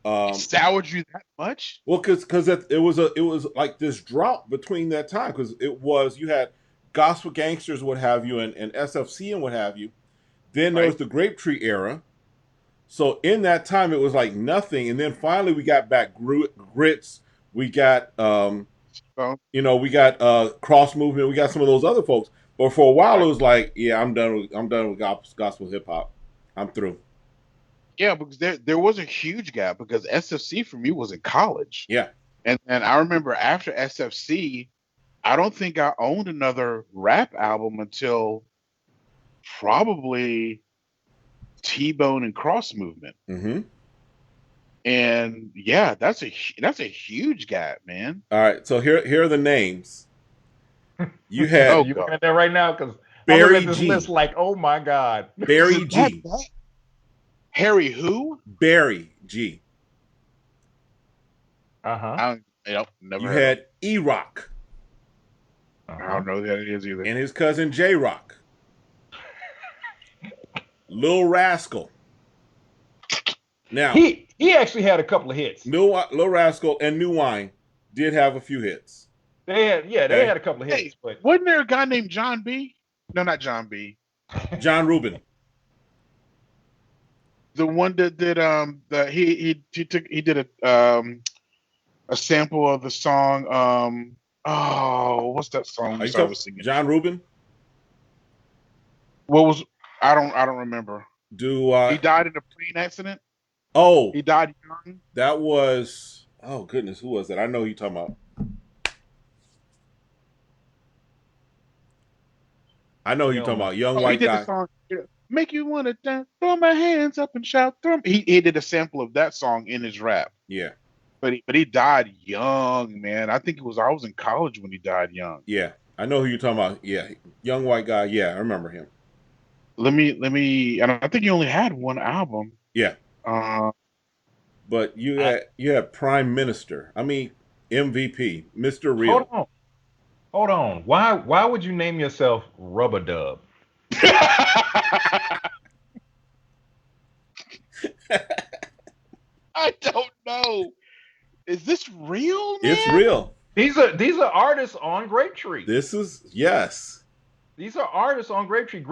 it soured you that much? Well, because it was like this drop between that time because you had Gospel Gangsters, what have you, and SFC and what have you. Then there was the Grapetree era. So in that time, it was like nothing, and then finally we got back Grits. We got we got Cross Movement. We got some of those other folks. But for a while, it was like, yeah, I'm done with gospel hip hop. I'm through. Yeah, because there was a huge gap because SFC for me was in college. Yeah, and I remember after SFC, I don't think I owned another rap album until probably T-Bone and Cross Movement. Mm-hmm. And yeah, that's a huge gap, man. All right, so here are the names. You Oh, had you looking at that right now? Because I'm looking Barry at this G. list like, oh my God. Barry G. Harry who? Barry G. Uh-huh. Never You heard of him. had E-Rock I Uh-huh. don't know who that is either. and his cousin J-Rock. Lil Rascal. Now, He actually had a couple of hits. Lil Rascal and New Wine did have a few hits. They had Okay. had a couple of hits, Hey, but wasn't there a guy named John B? No, not John B. John Rubin. The one that did he did a sample of the song what's that song Are we you started talking singing? John Rubin? What was I don't remember. He died in a plane accident. Oh, He died young. that was, oh goodness, who was that? I know who you're talking about. I know who you're talking about. Young He white did guy. the song Make You Wanna Dance, Throw My Hands Up and Shout. He did a sample of that song in his rap. Yeah. But he died young, man. I think I was in college when he died young. Yeah. I know who you're talking about. Yeah. Young white guy. Yeah, I remember him. Let me and I think he only had one album. Yeah. But you had Prime Minister. I mean MVP, Mr. Real. Hold on. Why would you name yourself Rubber Dub? I don't know. Is this real, man? It's real. These are artists on Grapetree. This is, yes. These are artists on Grapetree.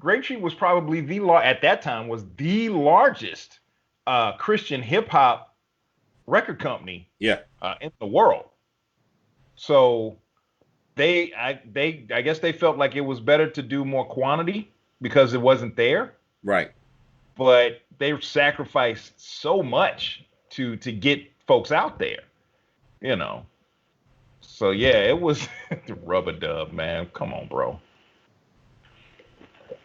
Grapetree was probably at that time was the largest Christian hip hop record company Yeah. In the world. So I guess they felt like it was better to do more quantity because it wasn't there. Right. But they sacrificed so much to get folks out there, you know. So yeah, it was the Rubber Dub, man. Come on, bro.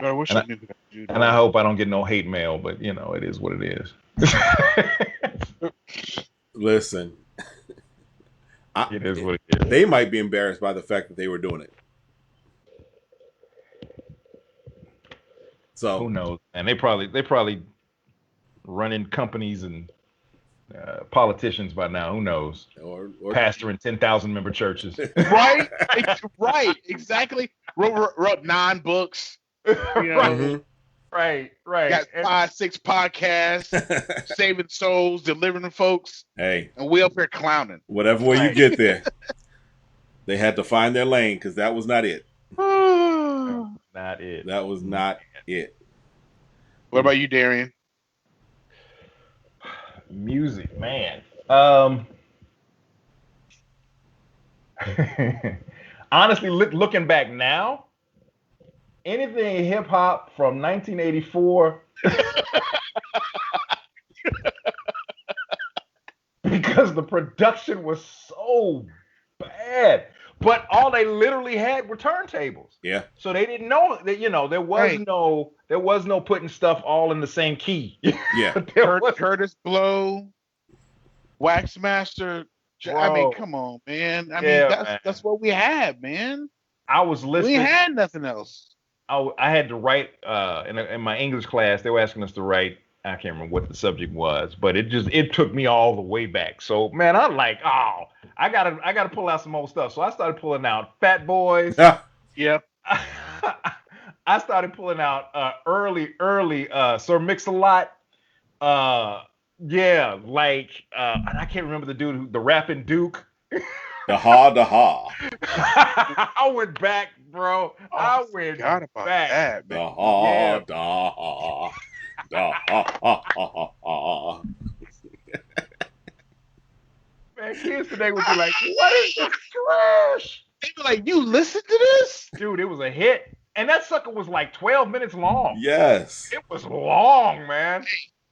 I wish I knew who that dude And I was. hope I don't get no hate mail, but you know, it is what it is. Listen. It is what it is. They might be embarrassed by the fact that they were doing it. So Who knows? And they probably running companies and politicians by now. Who knows? or Pastoring 10,000 member churches. Right? Right, exactly. Wrote 9 books. You know, Mhm. Right. got 5-6 podcasts, saving souls, delivering folks, Hey, and we up here clowning. whatever way you Right. get there, they had to find their lane because that was not it. Not it. That was not it. What about you, Darian? Music, man. Honestly, looking back now, anything hip hop from 1984, because the production was so bad. But all they literally had were turntables. Yeah. So they didn't know that, there was Right. no putting stuff all in the same key. Yeah. Curtis Blow, Waxmaster. I mean, come on, man. I mean, that's what we had, man. I was listening. We had nothing else. I had to write in my English class. They were asking us to write. I can't remember what the subject was, but it took me all the way back. So man, I'm like, I gotta pull out some old stuff. So I started pulling out Fat Boys. Yep. I started pulling out early Sir Mix-a-Lot. Yeah, like and I can't remember the dude, the rapping Duke. The ha. I went back, bro. I went Forgot about back. that, The man. ha Yeah. da. The ha. Man, kids today would be like, "What is this trash?" They be like, "You listen to this?" Dude, it was a hit, and that sucker was like 12 minutes long. Yes. It was long, man.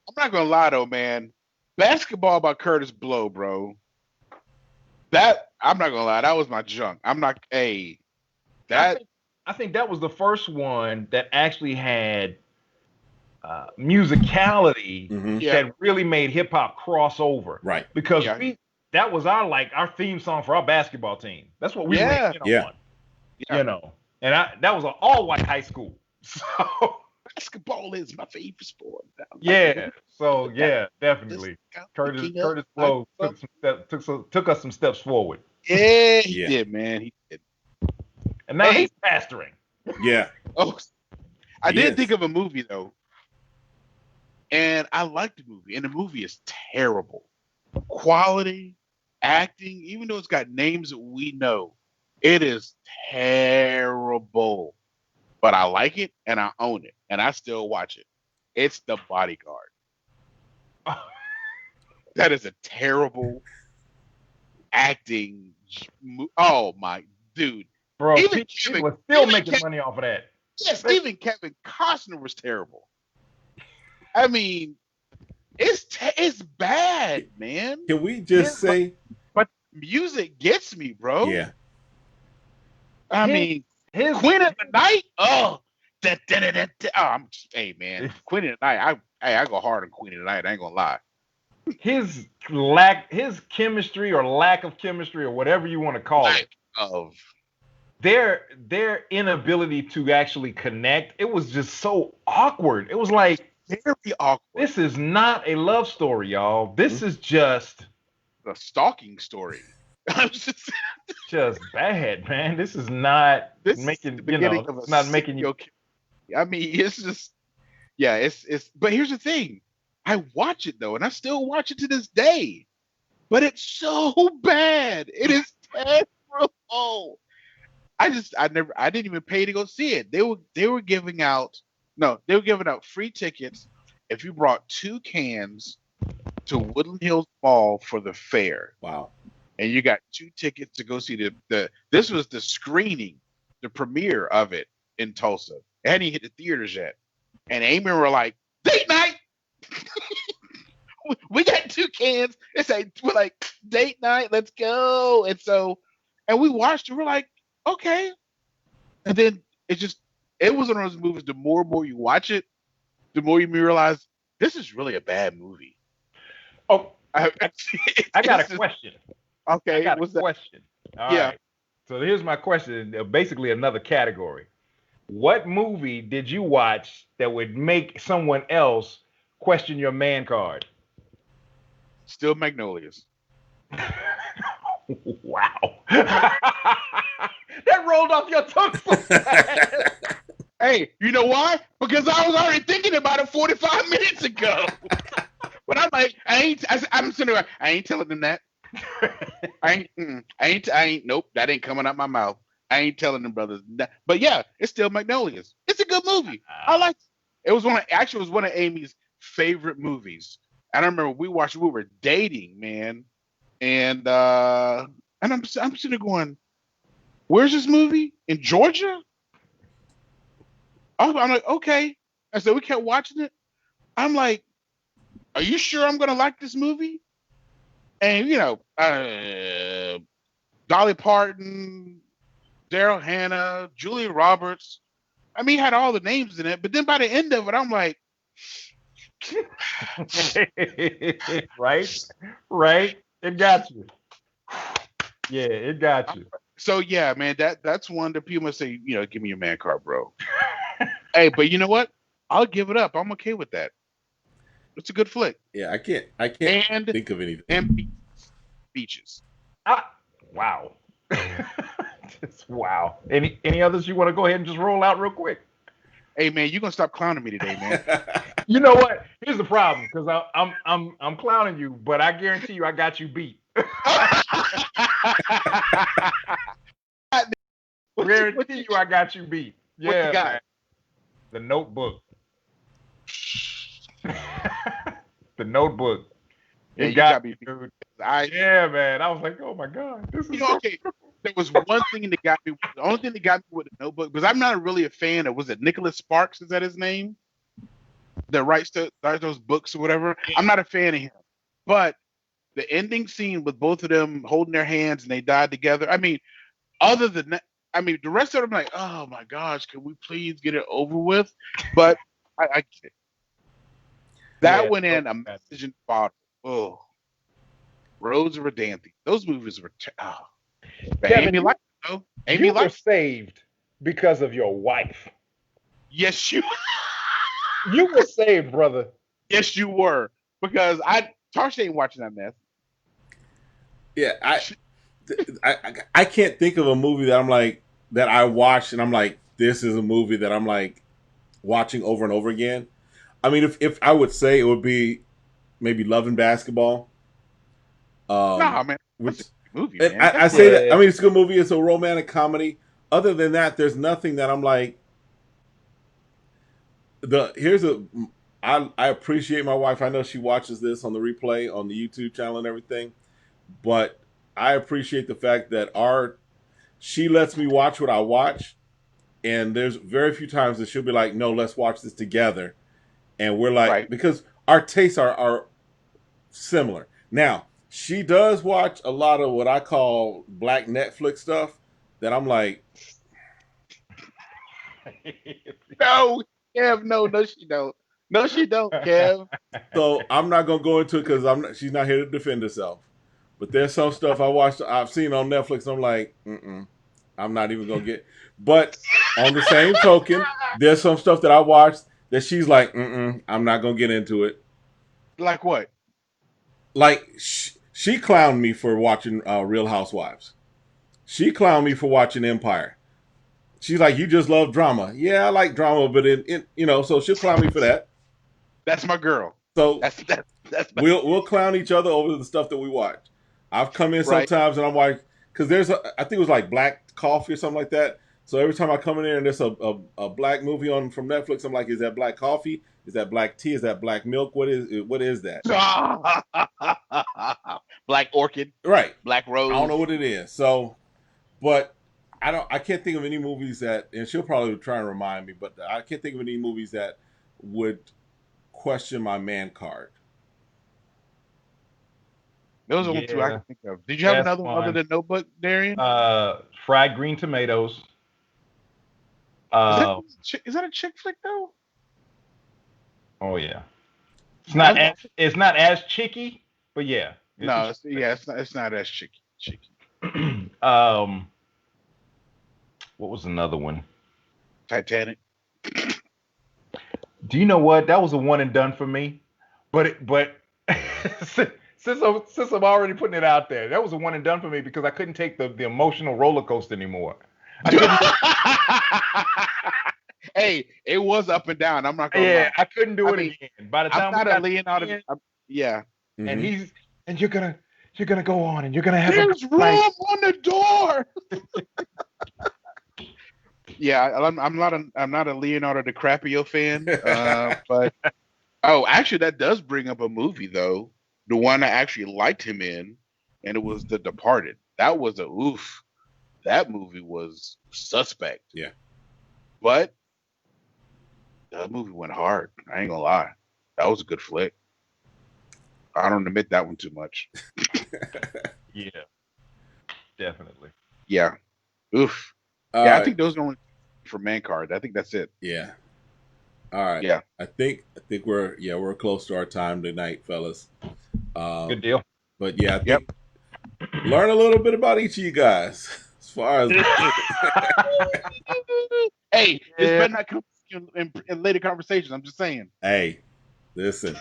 I'm not gonna lie though, man. Basketball by Curtis Blow, bro. That I'm not gonna lie, that was my junk. I'm not I think that was the first one that actually had musicality Mhm. Yeah. that really made hip hop cross over. Right. Because Yeah. that was our theme song for our basketball team. That's what we Yeah. ran in Yeah. on, Yeah. you know. And that was an all white high school. So Basketball is my favorite sport. yeah, so yeah, definitely. Curtis Blow took us some steps forward. Yeah, he Yeah. did, man. He did. And now Hey. he's pastoring. Yeah. Oh, I He did is. think of a movie though, and I liked the movie, and the movie is terrible. Quality, acting, even though it's got names that we know, it is terrible. But I like it, and I own it, and I still watch it. It's The Bodyguard. That is a terrible acting. Oh my dude! Bro, Even people are still making money off of that. Yes, even Kevin Costner was terrible. I mean, it's bad, man. Can we just say? But music gets me, bro. Yeah. I mean, his Queen of the Night. Oh, hey man, Queen of the Night. I go hard on Queen of the Night. I ain't gonna lie. His chemistry or lack of chemistry or whatever you want to call it. Of their inability to actually connect, it was just so awkward. It was like very awkward. This is not a love story, y'all. This is just a stalking story. just bad, man. This is not making not making you. I mean, it's just it's. But here's the thing, I watch it though, and I still watch it to this day. But it's so bad. It is terrible. I didn't even pay to go see it. They were giving out free tickets if you brought 2 cans to Woodland Hills Mall for the fair. Wow. And you got 2 tickets to go see this was the screening, the premiere of it in Tulsa. It hadn't hit the theaters yet. And Amy were like, date night. We got 2 cans. We're like, date night, let's go. And we watched it, we're like, okay. And then it was one of those movies, the more and more you watch it, the more you realize this is really a bad movie. Oh, I got a question. Okay, I got a question. All right. So here's my question, basically another category. What movie did you watch that would make someone else question your man card? Still Magnolias. Wow. That rolled off your tongue so fast. Hey, you know why? Because I was already thinking about it 45 minutes ago. But I'm like, I'm sitting there, I ain't telling them that. I ain't, nope, that ain't coming out my mouth. I ain't telling them brothers that. But yeah, it's still Magnolias. It's a good movie. I like it. It was one of Amy's favorite movies. I remember we were dating, man. And I'm sitting there going, where's this movie? In Georgia? I'm like, okay. And so we kept watching it. I'm like, are you sure I'm gonna like this movie? And Dolly Parton, Daryl Hannah, Julia Roberts. I mean, he had all the names in it, but then by the end of it, I'm like, right. It got you. Yeah, it got you. So yeah, man, that's one that people must say, give me your man card, bro. Hey, but you know what? I'll give it up. I'm okay with that. It's a good flick. Yeah, I can't think of anything. And beaches. Wow. Wow. Any others you want to go ahead and just roll out real quick? Hey man, you're gonna stop clowning me today, man. You know what? Here's the problem, because I'm clowning you, but I guarantee you I got you beat. Guarantee you I got you beat. Yeah. What you got? Man. The Notebook. The Notebook. Yeah, you got me, dude. Yeah, man. I was like, oh my God. This is okay. There was one thing that got me. The only thing that got me with The Notebook, because I'm not really a fan of, was it Nicholas Sparks? Is that his name? That writes those books or whatever. I'm not a fan of him. But the ending scene with both of them holding their hands and they died together. I mean, other than that, the rest of them, like, oh my gosh, can we please get it over with? But I get it. That Yeah, one and A those guys. Message in the Bottle. Oh, Rose of Verdanthe. Those movies were. But Kevin, Amy liked it though. Amy you were liked it. saved because of your wife. Yes, you. You were saved, brother. Yes, you were. Because Tarsha ain't watching that mess. Yeah, I can't think of a movie that I'm like that I watched and I'm like this is a movie that I'm like watching over and over again. I mean, if I would say it would be maybe Love and Basketball, Nah, man. That's which a good movie, and man. I That's say that I Yeah. mean it's a good movie. It's a romantic comedy. Other than that, there's nothing that I'm like. I appreciate my wife. I know she watches this on the replay on the YouTube channel and everything, but I appreciate the fact that she lets me watch what I watch, and there's very few times that she'll be like, "No, let's watch this together," and we're like, right. because our tastes are similar. Now, she does watch a lot of what I call black Netflix stuff that I'm like, No, Kev. No, she don't. No, she don't, Kev. so I'm not gonna go into it because she's not here to defend herself. But there's some stuff I've seen on Netflix. I'm like, I'm not even gonna get. But on the same token, there's some stuff that I watched that she's like, I'm not gonna get into it. Like what? Like she clowned me for watching Real Housewives. She clowned me for watching Empire. She's like, you just love drama. Yeah, I like drama, but so she'll clown me for that. That's my girl. So That's my we'll clown each other over the stuff that we watch. I've come in right. sometimes and I'm like, because I think it was like Black Coffee or something like that. So every time I come in there and there's a black movie on from Netflix, I'm like, is that black coffee? Is that black tea? Is that black milk? What is that? Black Orchid, Right. Black Rose. I don't know what it is. So, but I can't think of any movies that, and she'll probably try and remind me, but I can't think of any movies that would question my man card. Those are the two I can think of. Did you have another one other than Notebook, Darian? Fried green tomatoes. Is that a chick flick though? Oh yeah. It's not as chicky, but yeah. It's not as chicky. What was another one? Titanic. Do you know what? That was a one and done for me. But since I'm already putting it out there, that was a one and done for me because I couldn't take the emotional roller coaster anymore. Hey, it was up and down. I'm not gonna lie. I couldn't do it again. By the time I'm not a Leonardo. Yeah. And you're gonna go on and you're gonna have There's room on the door. Yeah, I'm not a Leonardo DiCaprio fan, but actually that does bring up a movie though, the one I actually liked him in, and it was The Departed. That was a oof. That movie was suspect. Yeah, but that movie went hard. I ain't gonna lie, that was a good flick. I don't admit that one too much. Yeah, definitely. Yeah, oof. I think those are only for man card. I think that's it. Yeah. All right. Yeah. I think we're close to our time tonight, fellas. Good deal. But yeah, I think learn a little bit about each of you guys as far as. Hey, this better not come in later conversations. I'm just saying. Hey, listen.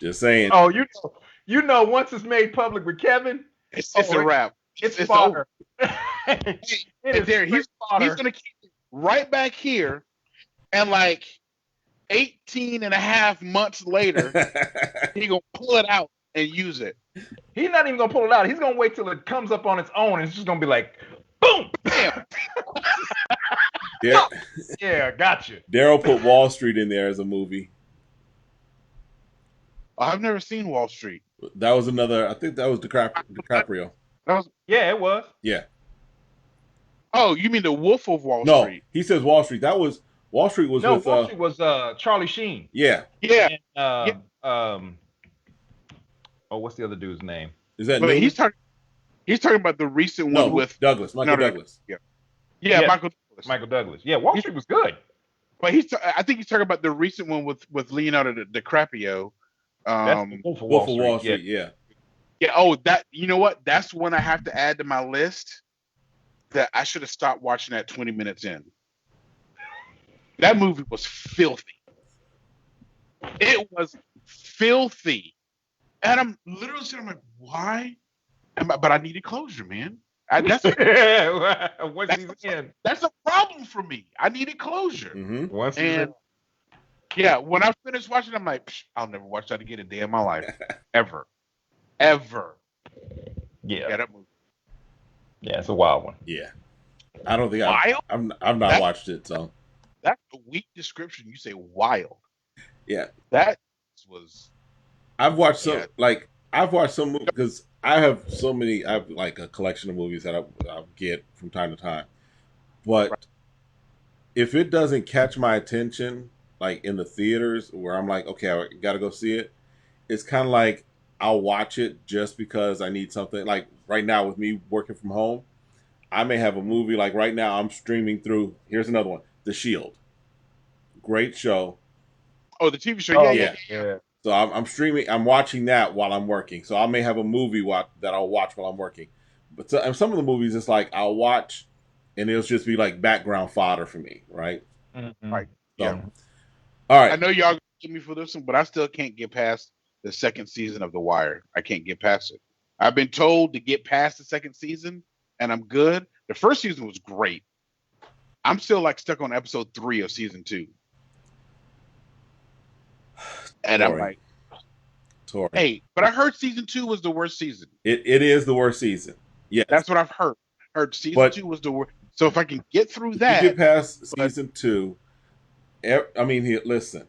Just saying. Oh, you know, once it's made public with Kevin, it's a wrap. It's fodder. He's gonna keep it right back here, and like 18 and a half months later, he's gonna pull it out and use it. He's not even gonna pull it out. He's gonna wait till it comes up on its own, and it's just gonna be like, boom, bam. Yeah, gotcha. Daryl put Wall Street in there as a movie. I've never seen Wall Street. That was another. I think that was DiCaprio. It was. Yeah. Oh, you mean the Wolf of Wall Street? No, he says Wall Street. That was Wall Street was with. Wall Street was Charlie Sheen. Yeah. And, what's the other dude's name? Is that? But he's talking about the recent one with Michael Douglas. Yeah, Michael Douglas. Michael Douglas. Yeah, Wall Street was good. But I think he's talking about the recent one with Leonardo DiCaprio. That's the Wolf of Wolf Wall of Wall Street. Street, yeah. Yeah. Oh, that. You know what? That's one I have to add to my list. That I should have stopped watching at 20 minutes in. That movie was filthy. It was filthy, and I'm literally saying, I'm like, why? But I needed closure, man. That's Once he's in. that's a problem for me. I needed closure. Mm-hmm. Once he's in. And yeah, when I finished watching, I'm like, I'll never watch that again a day in my life, ever. Yeah. That movie. Yeah, it's a wild one. Yeah. I don't think Wild? I've not watched it, so That's a weak description. You say wild. yeah. That was. I've watched some Yeah. I've watched some movies because I have so many. I have like a collection of movies that I get from time to time. But Right. if it doesn't catch my attention, like in the theaters where I'm like, okay, I got to go see it, it's kind of like I'll watch it just because I need something. Like right now with me working from home, I may have a movie like right now I'm streaming through. Here's another one, The Shield. Great show. Oh, the TV show. Oh, Yeah. yeah. So I'm streaming. I'm watching that while I'm working. So I may have a movie that I'll watch while I'm working. But and some of the movies, it's like I'll watch, and it'll just be like background fodder for me, right? Mhm. Right. So, Yeah. all I right. know y'all get me for this one, but I still can't get past the second season of The Wire. I can't get past it. I've been told to get past the second season, and I'm good. The first season was great. I'm still like stuck on episode 3 of season 2, and I'm Tori. like, Tori. hey, but I heard season 2 was the worst season. It is the worst season. Yes. That's what I've heard. Heard season But- 2 was the worst. So if I can get through If that, you get past but- season 2, I mean, listen.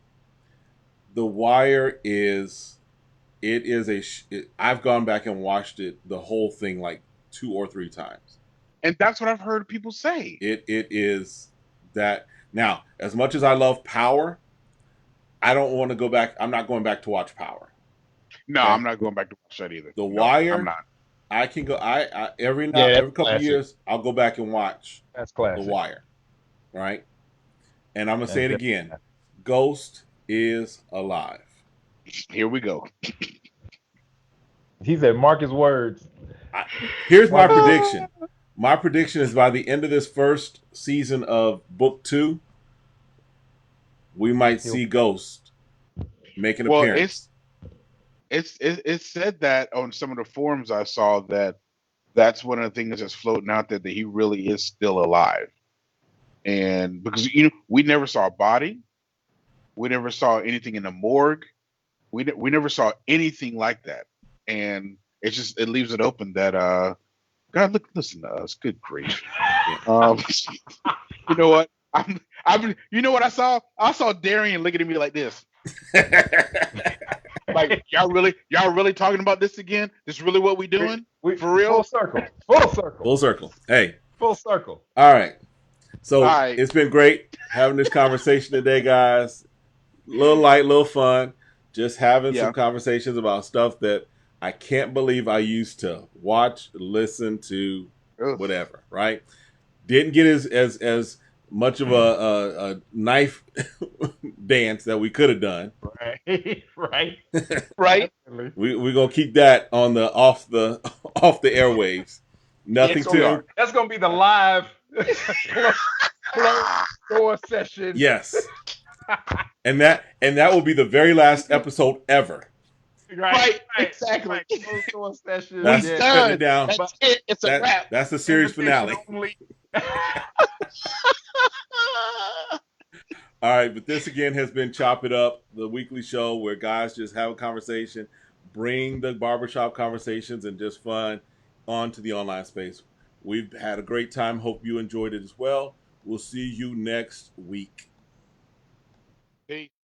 The Wire is. It is I've gone back and watched it, the whole thing, like 2 or 3 times. and that's what I've heard people say. It is that. Now, as much as I love Power, I don't want to go back. I'm not going back to watch Power. No, Okay. I'm not going back to watch that either. The No, Wire? I'm not. I can go. I every Yeah, that's every couple classic. years, I'll go back and watch That's The classic. Wire, right? And I'm gonna say it That's again: Ghost is alive. Here we go. He said, mark his words. Here's my prediction. My prediction is by the end of this first season of Book 2, we might see Ghost make an Well, appearance. It's said that on some of the forums I saw that that's one of the things that's floating out there, that he really is still alive. And because we never saw a body, we never saw anything in the morgue, we never saw anything like that, and it leaves it open that God, listen to us, good grief. You know what? You know what I saw? I saw Darian looking at me like this. Like, y'all really talking about this again? This really what we doing? For real? Full circle. Full circle. Full circle. Hey, Full circle. all right. So All right. It's been great having this conversation today, guys. Little light, little fun. Just having Yeah. some conversations about stuff that I can't believe I used to watch, listen to, Ugh. whatever. Right? Didn't get as much of a knife dance that we could have done. Right. Right. Right? Definitely. We're gonna keep that on the off the airwaves. Nothing Yes, we to are. That's gonna be the live closed door session. yes, and that will be the very last episode ever. Right, exactly. Right. Closed door session. That's We're cutting done. it down. That's it. It's a wrap. That's the series finale. Invitation only. All right, but this again has been Chop It Up, the weekly show where guys just have a conversation, bring the barbershop conversations and just fun onto the online space. We've had a great time. Hope you enjoyed it as well. We'll see you next week. Peace.